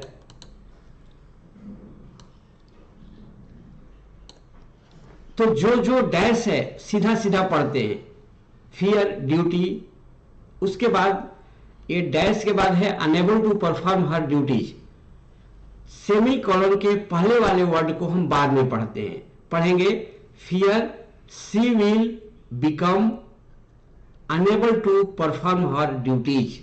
तो जो डैश है सीधा सीधा पढ़ते हैं। फियर ड्यूटी, उसके बाद ये डैश के बाद है unable to perform her duties. Semicolon के पहले वाले वर्ड को हम बाद में पढ़ेंगे। Fear she will become unable to perform her duties.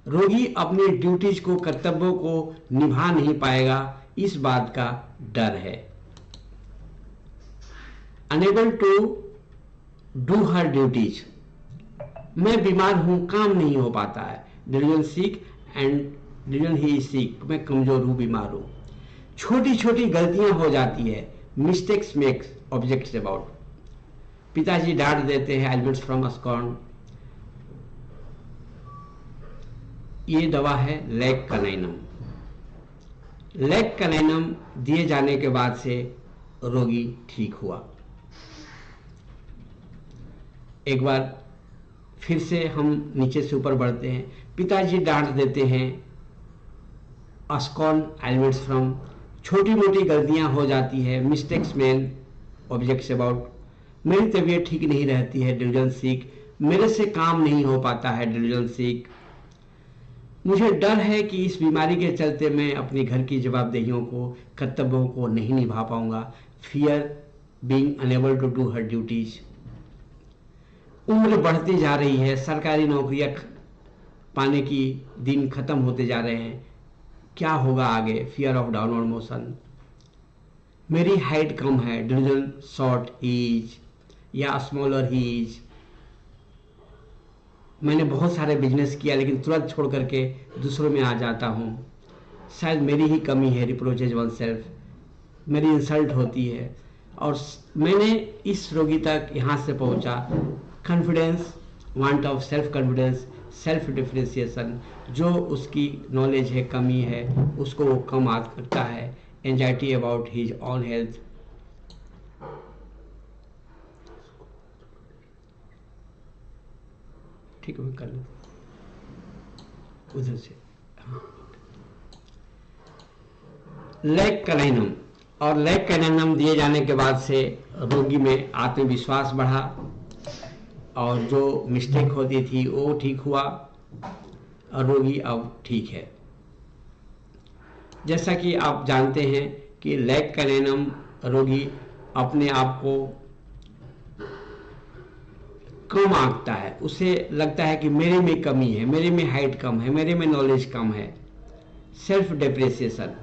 रोगी अपने ड्यूटीज को, कर्तव्यों को निभा नहीं पाएगा, इस बात का डर है। Unable to do her duties, मैं बीमार हूं, काम नहीं हो पाता है। Delusion sick and delusion he sick, मैं कमजोर हूं, बीमार हूं। छोटी छोटी गलतियां हो जाती है, मिस्टेक्स मेक्स ऑब्जेक्ट्स अबाउट। पिताजी डांट देते हैं, एलिमेंट्स फ्रॉम अस्कॉन। ये दवा है लेग कनाइनम। लेग कनाइनम दिए जाने के बाद से रोगी ठीक हुआ। एक बार फिर से हम नीचे से ऊपर बढ़ते हैं। पिताजी डांट देते हैं, अस्कॉन एलिमेंट्स फ्रॉम। छोटी मोटी गलतियां हो जाती है, मिस्टेक्स मैन ऑब्जेक्ट्स अबाउट। मेरी तबीयत ठीक नहीं रहती है, डिल्यूजन सीक। मेरे से काम नहीं हो पाता है, डिल्यूजन सीक। मुझे डर है कि इस बीमारी के चलते मैं अपने घर की जवाबदेहियों को, कर्तव्यों को नहीं निभा पाऊंगा। Fear being unable to do her duties. उम्र बढ़ती जा रही है, सरकारी नौकरियां पाने की दिन खत्म होते जा रहे हैं, क्या होगा आगे? Fear of downward motion. मेरी हाइट कम है, डिलीजन शॉर्ट इज या स्मॉलर इज। मैंने बहुत सारे बिजनेस किया लेकिन तुरंत छोड़ करके दूसरों में आ जाता हूँ, शायद मेरी ही कमी है। रिप्रोचेज वन सेल्फ, मेरी इंसल्ट होती है और मैंने इस रोगी तक यहाँ से पहुँचा। Confidence, want of self confidence, self differentiation, जो उसकी नॉलेज है, कमी है, उसको वो कम याद करता है। Anxiety about his on health, ठीक है, कर लो उधर से। लैक कैनाइनम, और लैक कैनाइनम दिए जाने के बाद से रोगी में आत्मविश्वास बढ़ा और जो मिस्टेक होती थी वो ठीक हुआ और रोगी अब ठीक है। जैसा कि आप जानते हैं कि लैक कैनाइनम रोगी अपने आप को कम आंकता है, उसे लगता है कि मेरे में कमी है, मेरे में हाइट कम है, मेरे में नॉलेज कम है। Self depreciation.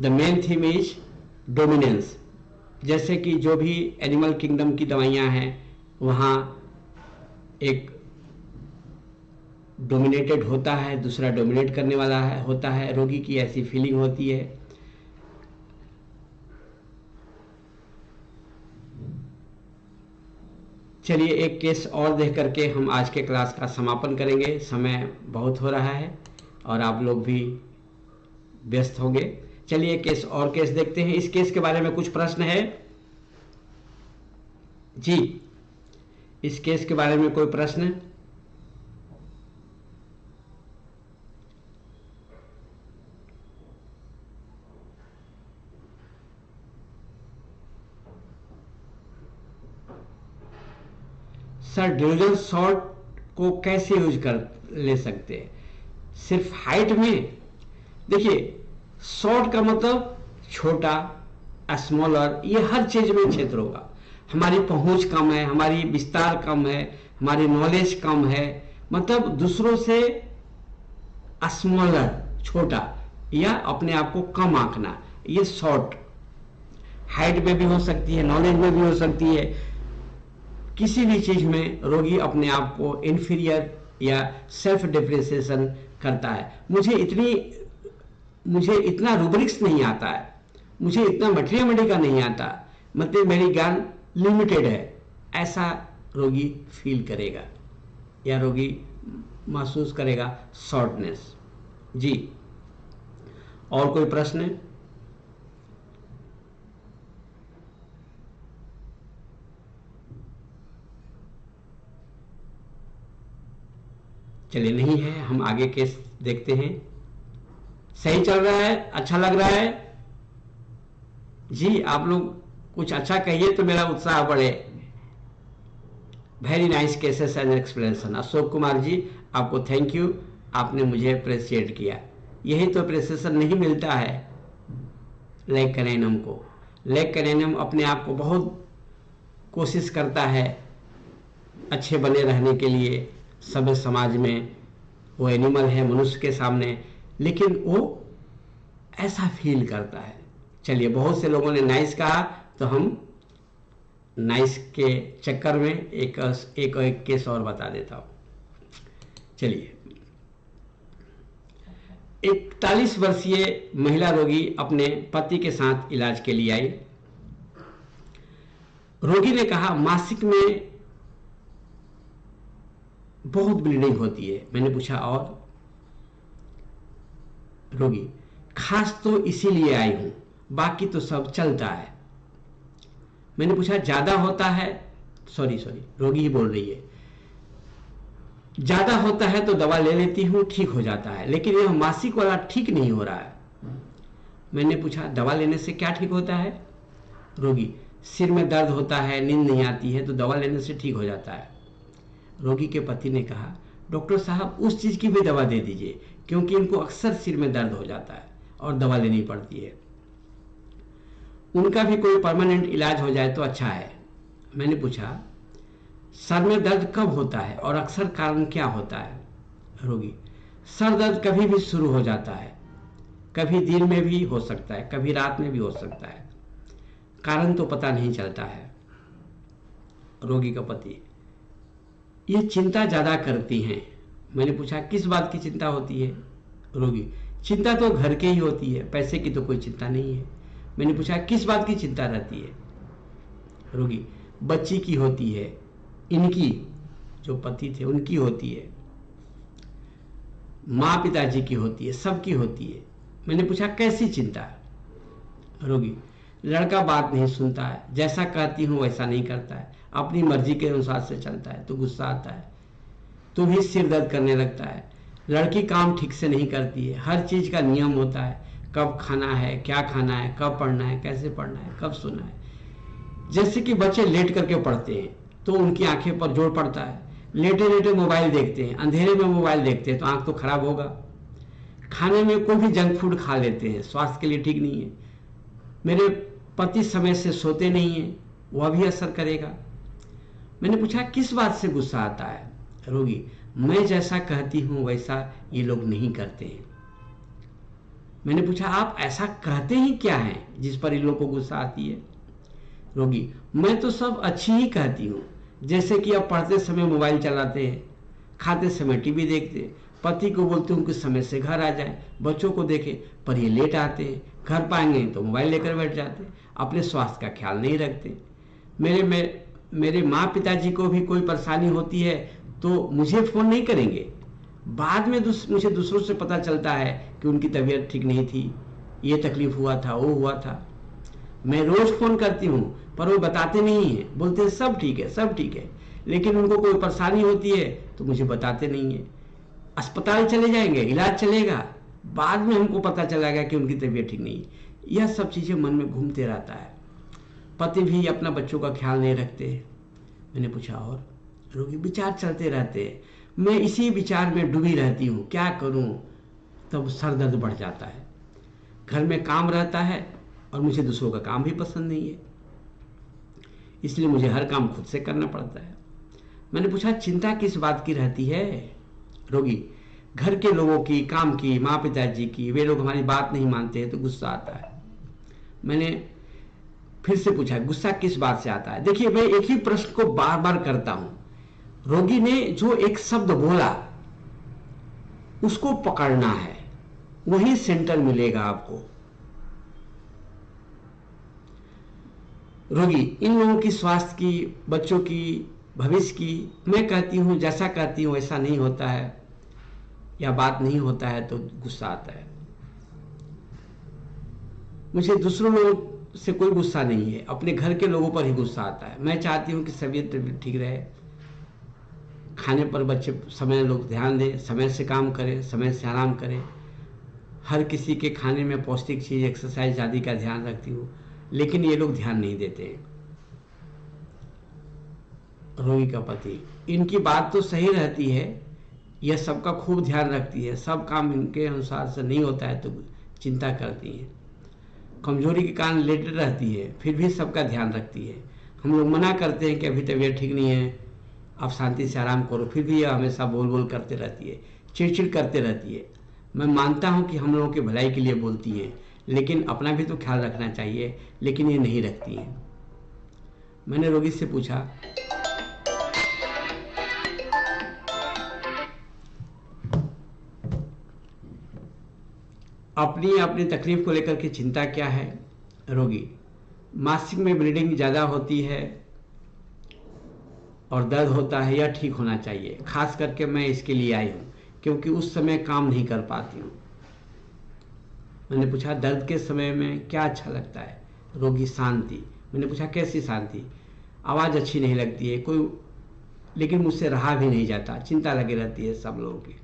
The main theme is dominance. जैसे कि जो भी एनिमल किंगडम की दवाइयां हैं वहां एक डोमिनेटेड होता है, दूसरा डोमिनेट करने वाला है होता है। रोगी की ऐसी फीलिंग होती है। चलिए एक केस और देख करके हम आज के क्लास का समापन करेंगे। समय बहुत हो रहा है और आप लोग भी व्यस्त होंगे। चलिए केस और केस देखते हैं। इस केस के बारे में कुछ प्रश्न है जी? इस केस के बारे में कोई प्रश्न? सर डिलीजन शॉर्ट को कैसे यूज कर ले सकते हैं? सिर्फ हाइट में? देखिए शॉर्ट का मतलब छोटा, स्मॉलर, ये हर चीज में क्षेत्र होगा। हमारी पहुंच कम है, हमारी विस्तार कम है, हमारी नॉलेज कम है, मतलब दूसरों से स्मॉलर, छोटा, या अपने आप को कम आंकना, ये शॉर्ट। हाइट में भी हो सकती है, नॉलेज में भी हो सकती है। किसी भी चीज में रोगी अपने आप को इंफीरियर या सेल्फ डिप्रेसिएशन करता है। मुझे इतना रूब्रिक्स नहीं आता है, मुझे इतना मटेरियल का नहीं आता, मतलब मेरी ज्ञान लिमिटेड है, ऐसा रोगी फील करेगा या रोगी महसूस करेगा शॉर्टनेस। जी और कोई प्रश्न? चलिए नहीं है, हम आगे केस देखते हैं। सही चल रहा है? अच्छा लग रहा है? जी आप लोग कुछ अच्छा कहिए तो मेरा उत्साह बढ़े। Very nice cases and explanation. Ashok Kumar ji आपको थैंक यू, आपने मुझे अप्रिशिएट किया। यही तो अप्रिसिएशन नहीं मिलता है लैक कैनाइनम को। लैक कैनाइनम अपने आप को बहुत कोशिश करता है अच्छे बने रहने के लिए सभ्य समाज में। वो एनिमल है मनुष्य के सामने, लेकिन वो ऐसा फील करता है। चलिए बहुत से लोगों ने नाइस कहा तो हम नाइस के चक्कर में एक केस और बता देता हूं। चलिए 41 वर्षीय महिला रोगी अपने पति के साथ इलाज के लिए आई। रोगी ने कहा मासिक में बहुत ब्लीडिंग होती है। मैंने पूछा और? रोगी खास तो इसीलिए आई हूं, बाकी तो सब चलता है। मैंने पूछा ज्यादा होता है? सॉरी रोगी ही बोल रही है, ज्यादा होता है तो दवा ले लेती हूं, ठीक हो जाता है, लेकिन यह मासिक वाला ठीक नहीं हो रहा है। मैंने पूछा दवा लेने से क्या ठीक होता है? रोगी सिर में दर्द होता है, नींद नहीं आती है, तो दवा लेने से ठीक हो जाता है। रोगी के पति ने कहा डॉक्टर साहब उस चीज की भी दवा दे दीजिए, क्योंकि इनको अक्सर सिर में दर्द हो जाता है और दवा लेनी पड़ती है। उनका भी कोई परमानेंट इलाज हो जाए तो अच्छा है। मैंने पूछा सर में दर्द कब होता है और अक्सर कारण क्या होता है? रोगी सर दर्द कभी भी शुरू हो जाता है, कभी दिन में भी हो सकता है, कभी रात में भी हो सकता है, कारण तो पता नहीं चलता है। रोगी का पति ये चिंता ज्यादा करती हैं। मैंने पूछा किस बात की चिंता होती है? रोगी चिंता तो घर के ही होती है, पैसे की तो कोई चिंता नहीं है। मैंने पूछा किस बात की चिंता रहती है? रोगी बच्ची की होती है, इनकी जो पति थे उनकी होती है, माँ पिताजी की होती है, सबकी होती है। मैंने पूछा कैसी चिंता? रोगी लड़का बात नहीं सुनता है, जैसा कहती हूं वैसा नहीं करता है, अपनी मर्जी के अनुसार से चलता है तो गुस्सा आता है, तो भी सिर दर्द करने लगता है। लड़की काम ठीक से नहीं करती है, हर चीज का नियम होता है, कब खाना है, क्या खाना है, कब पढ़ना है, कैसे पढ़ना है, कब सोना है। जैसे कि बच्चे लेट करके पढ़ते हैं तो उनकी आंखें पर जोर पड़ता है, लेटे लेटे मोबाइल देखते हैं, अंधेरे में मोबाइल देखते हैं तो आंख तो खराब होगा। खाने में कोई भी जंक फूड खा लेते हैं, स्वास्थ्य के लिए ठीक नहीं है। मेरे पति समय से सोते नहीं है, वह भी असर करेगा। मैंने पूछा किस बात से गुस्सा आता है? रोगी मैं जैसा कहती हूं वैसा ये लोग नहीं करते हैं। मैंने पूछा आप ऐसा कहते ही क्या है जिस पर इन लोगों को गुस्सा आती है? रोगी मैं तो सब अच्छी ही कहती हूँ, जैसे कि आप पढ़ते समय मोबाइल चलाते हैं, खाते समय टीवी देखते हैं, पति को बोलते हूँ कि समय से घर आ जाए, बच्चों को देखें, पर ये लेट आते हैं, घर पाएंगे तो मोबाइल लेकर बैठ जाते हैं, अपने स्वास्थ्य का ख्याल नहीं रखते। मेरे माँ पिताजी को भी कोई परेशानी होती है तो मुझे फोन नहीं करेंगे, बाद में मुझे दूसरों से पता चलता है कि उनकी तबीयत ठीक नहीं थी, ये तकलीफ हुआ था, वो हुआ था। मैं रोज फोन करती हूँ पर वो बताते नहीं है, बोलते हैं सब ठीक है, सब ठीक है, लेकिन उनको कोई परेशानी होती है तो मुझे बताते नहीं है। अस्पताल चले जाएंगे, इलाज चलेगा, बाद में हमको पता चलेगा कि उनकी तबीयत ठीक नहीं है। यह सब चीजें मन में घूमते रहता है। पति भी अपना बच्चों का ख्याल नहीं रखते। मैंने पूछा और? रोगी विचार चलते रहते हैं, मैं इसी विचार में डूबी रहती हूँ, क्या करूं? तब सर दर्द बढ़ जाता है। घर में काम रहता है और मुझे दूसरों का काम भी पसंद नहीं है, इसलिए मुझे हर काम खुद से करना पड़ता है। मैंने पूछा चिंता किस बात की रहती है? रोगी घर के लोगों की, काम की, माँ पिताजी की, वे लोग हमारी बात नहीं मानते हैं तो गुस्सा आता है। मैंने फिर से पूछा गुस्सा किस बात से आता है? देखिए मैं एक ही प्रश्न को बार बार करता हूं, रोगी ने जो एक शब्द बोला उसको पकड़ना है, वही सेंटर मिलेगा आपको। रोगी इन लोगों की स्वास्थ्य की, बच्चों की, भविष्य की, मैं कहती हूं जैसा कहती हूं वैसा नहीं होता है या बात नहीं होता है तो गुस्सा आता है। मुझे दूसरों लोगों से कोई गुस्सा नहीं है, अपने घर के लोगों पर ही गुस्सा आता है। मैं चाहती हूं कि तबीयत ठीक रहे, खाने पर बच्चे समय लोग ध्यान दें, समय से काम करें, समय से आराम करें, हर किसी के खाने में पौष्टिक चीज, एक्सरसाइज आदि का ध्यान रखती हूँ, लेकिन ये लोग ध्यान नहीं देते। रोगी का पति इनकी बात तो सही रहती है, यह सबका खूब ध्यान रखती है, सब काम इनके अनुसार से नहीं होता है तो चिंता करती है, कमजोरी के कारण लेटे रहती है, फिर भी सबका ध्यान रखती है। हम लोग मना करते हैं कि अभी तबीयत ठीक नहीं है, आप शांति से आराम करो, फिर भी यह हमेशा बोल बोल करते रहती है, चिड़चिड़ करते रहती है। मैं मानता हूं कि हम लोगों की भलाई के लिए बोलती हैं, लेकिन अपना भी तो ख्याल रखना चाहिए, लेकिन ये नहीं रखती हैं। मैंने रोगी से पूछा अपनी अपनी तकलीफ को लेकर के चिंता क्या है? रोगी मासिक में ब्लीडिंग ज्यादा होती है और दर्द होता है, यह ठीक होना चाहिए, खास करके मैं इसके लिए आई हूं क्योंकि उस समय काम नहीं कर पाती हूं। मैंने पूछा दर्द के समय में क्या अच्छा लगता है? रोगी शांति। मैंने पूछा कैसी शांति? आवाज अच्छी नहीं लगती है कोई, लेकिन मुझसे रहा भी नहीं जाता, चिंता लगी रहती है सब लोगों की।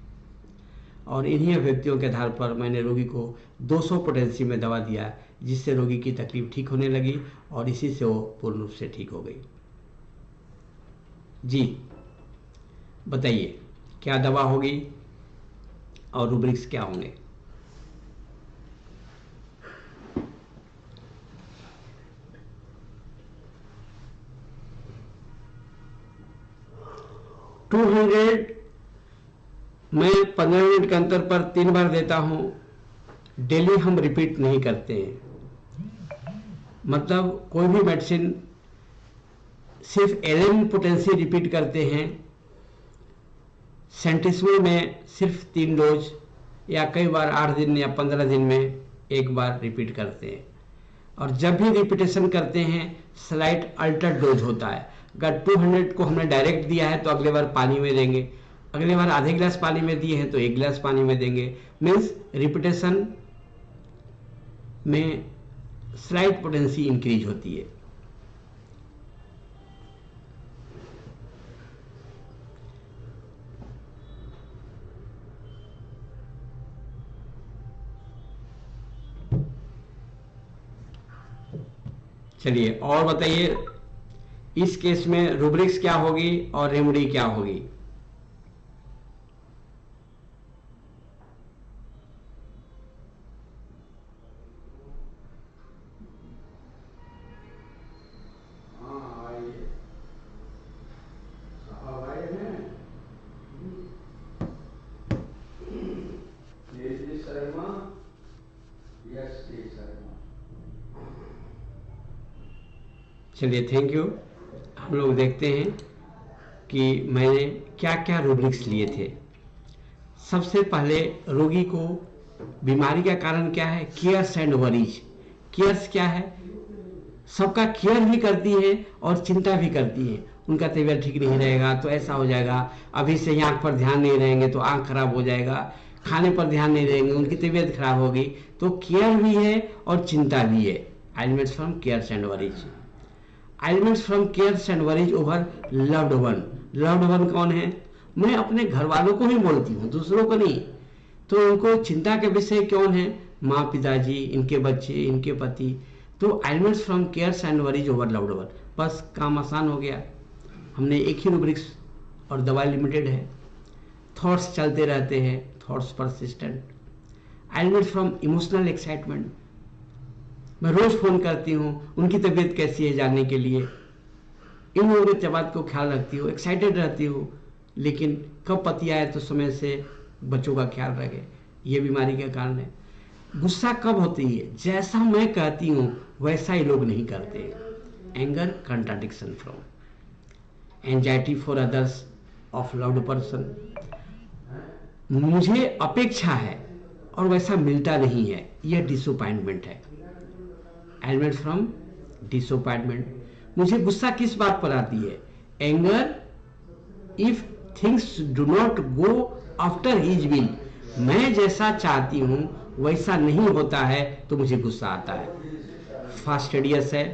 और इन्हीं व्यक्तियों के आधार पर मैंने रोगी को 200 पोटेंसी में दवा दिया, जिससे रोगी की तकलीफ ठीक होने लगी और इसी से वो पूर्ण रूप से ठीक हो गई। जी बताइए क्या दवा होगी और रूब्रिक्स क्या होंगे? 200 मैं 15 मिनट के अंतर पर 3 बार देता हूं। डेली हम रिपीट नहीं करते हैं। मतलब कोई भी मेडिसिन सिर्फ एलएम पोटेंसी रिपीट करते हैं। सेंटिसमल में सिर्फ 3 डोज या कई बार 8 दिन या 15 दिन में एक बार रिपीट करते हैं। और जब भी रिपीटेशन करते हैं स्लाइट अल्टर डोज होता है। अगर 200 को हमने डायरेक्ट दिया है तो अगले बार पानी में देंगे, अगले बार आधे गिलास पानी में दिए हैं तो 1 गिलास पानी में देंगे। मीन्स रिपीटेशन में स्लाइट पोटेंसी इंक्रीज होती है। चलिए और बताइए इस केस में रूब्रिक्स क्या होगी और रेमेडी क्या होगी। चलिए थैंक यू। हम लोग देखते हैं कि मैंने क्या क्या रूब्रिक्स लिए थे। सबसे पहले रोगी को बीमारी का कारण क्या है, केयर्स एंड वरीज। केयर्स क्या है, सबका केयर भी करती है और चिंता भी करती है। उनका तबीयत ठीक नहीं रहेगा तो ऐसा हो जाएगा, अभी से ही आंख पर ध्यान नहीं रहेंगे तो आंख खराब हो जाएगा, खाने पर ध्यान नहीं देंगे उनकी तबीयत खराब होगी। तो केयर भी है और चिंता भी है। Elements from cares and worries. Elements from cares and worries over loved one. Loved one कौन है, मैं अपने घर वालों को ही बोलती हूँ, दूसरों को नहीं। तो उनको चिंता के विषय कौन है, माँ पिताजी, इनके बच्चे, इनके पति। तो elements from cares and worries over loved one, बस काम आसान हो गया। हमने एक ही रूब्रिक्स और दवाई लिमिटेड है। थॉट्स चलते रहते हैं, thoughts persistent. Elements from emotional excitement, मैं रोज फोन करती हूँ उनकी तबीयत कैसी है जानने के लिए, इन लोगों की तबीयत को ख्याल रखती हूँ, एक्साइटेड रहती हूँ, लेकिन कब पति आए तो समय से बच्चों का ख्याल रखे, ये बीमारी का कारण है। गुस्सा कब होती है, जैसा मैं कहती हूँ वैसा ही लोग नहीं करते। Anger contradiction from anxiety for others of loved person, मुझे अपेक्षा है और वैसा मिलता नहीं है, यह डिसअपॉइंटमेंट है। एलिमेंट फ्रॉम डिसअपॉइंटमेंट, मुझे गुस्सा किस बात पर आती है, anger if things do not go after his will, मैं जैसा चाहती हूं वैसा नहीं होता है तो मुझे गुस्सा आता है। फास्टिडियस है,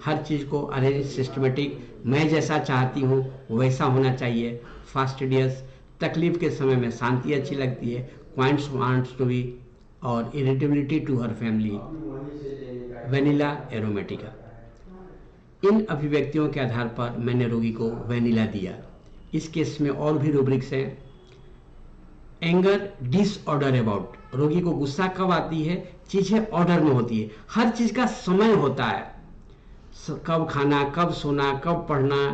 हर चीज को अरेंज सिस्टमेटिक, मैं जैसा चाहती हूं वैसा होना चाहिए। फास्टिडियस, तकलीफ के समय में शांति अच्छी लगती है। क्वाइंट्स वांट्स टू बी और irritability to her family. Vanilla aromatica, इन अभिव्यक्तियों के आधार पर मैंने रोगी को वेनिला दिया। इस केस में और भी रूब्रिक्स हैं। एंगर डिसऑर्डर अबाउट, रोगी को गुस्सा कब आती है, चीजें ऑर्डर में होती है, हर चीज का समय होता है, कब खाना, कब सोना, कब पढ़ना,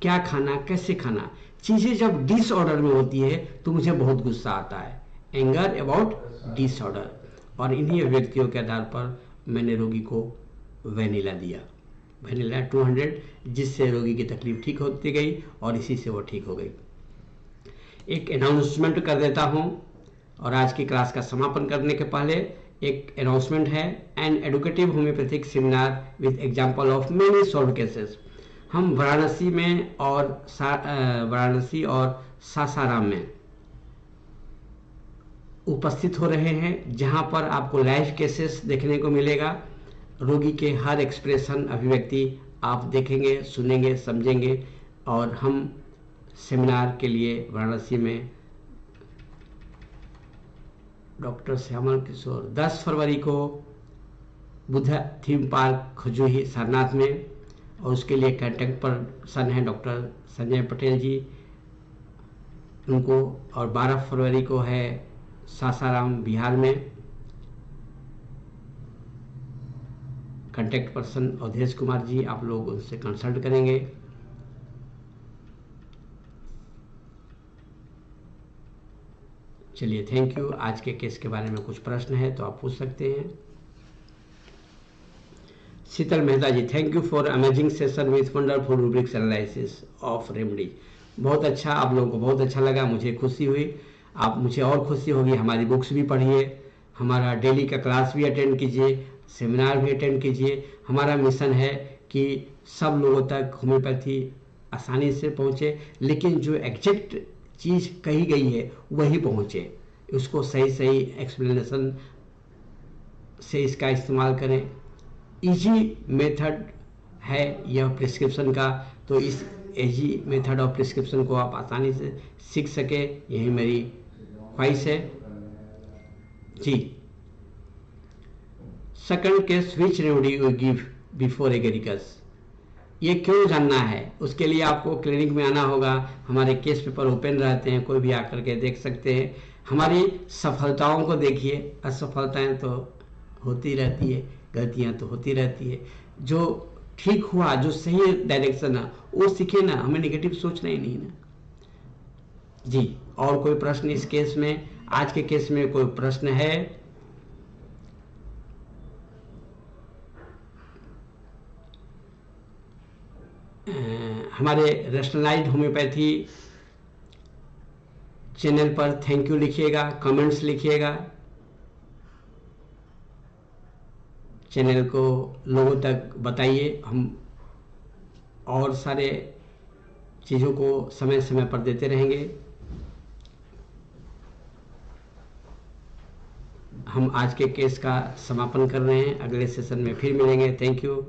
क्या खाना, कैसे खाना, चीजें जब डिसऑर्डर में होती है तो मुझे बहुत गुस्सा आता है। एंगर अबाउट डिसऑर्डर, और इन्हीं अभिव्यक्तियों के आधार पर मैंने रोगी को वेनिला दिया। वेनिला 200, जिससे रोगी की तकलीफ ठीक होती गई और इसी से वो ठीक हो गई। एक अनाउंसमेंट कर देता हूं, और आज की क्लास का समापन करने के पहले एक अनाउंसमेंट है। An educative homeopathic seminar with example of many solve cases. हम वाराणसी और सासाराम में उपस्थित हो रहे हैं, जहां पर आपको लाइव केसेस देखने को मिलेगा। रोगी के हर एक्सप्रेशन, अभिव्यक्ति आप देखेंगे, सुनेंगे, समझेंगे। और हम सेमिनार के लिए वाराणसी में डॉक्टर श्यामल किशोर 10 फरवरी को बुद्धा थीम पार्क खजुही सारनाथ में, और उसके लिए कांटेक्ट पर्सन है डॉक्टर संजय पटेल जी, उनको। और 12 फरवरी को है सासाराम बिहार में, कांटेक्ट पर्सन अवधेश कुमार जी, आप लोग उनसे कंसल्ट करेंगे। चलिए, थैंक यू। आज के केस के बारे में कुछ प्रश्न है तो आप पूछ सकते हैं। Sheetal Mehta ji, thank you for amazing session with wonderful rubrics analysis of remedy. बहुत अच्छा, आप लोगों को बहुत अच्छा लगा, मुझे खुशी हुई। आप मुझे और खुशी होगी, हमारी बुक्स भी पढ़िए, हमारा डेली का क्लास भी अटेंड कीजिए, सेमिनार भी अटेंड कीजिए। हमारा मिशन है कि सब लोगों तक होम्योपैथी आसानी से पहुँचे, लेकिन जो एग्जैक्ट चीज़ कही गई है वही पहुँचे, उसको सही सही एक्सप्लेनेशन से इसका इस्तेमाल करें। इजी मेथड है यह प्रिस्क्रिप्शन का, तो इस इजी मेथड ऑफ प्रिस्क्रिप्शन को आप आसानी से सीख सके, यही मेरी ख्वाहिश है जी। Second case, which remedy you give before agaricus, ये क्यों जानना है, उसके लिए आपको क्लिनिक में आना होगा। हमारे केस पेपर ओपन रहते हैं, कोई भी आकर के देख सकते हैं। हमारी सफलताओं को देखिए, असफलताएं तो होती रहती है, गलतियां तो होती रहती है। जो ठीक हुआ, जो सही डायरेक्शन है वो सीखे ना, हमें नेगेटिव सोचना ही नहीं ना जी। और कोई प्रश्न इस केस में, आज के केस में कोई प्रश्न है? हमारे रेशनलाइज्ड होम्योपैथी चैनल पर थैंक यू लिखिएगा, कमेंट्स लिखिएगा, चैनल को लोगों तक बताइए। हम और सारे चीज़ों को समय समय पर देते रहेंगे। हम आज के केस का समापन कर रहे हैं, अगले सेशन में फिर मिलेंगे। Thank you.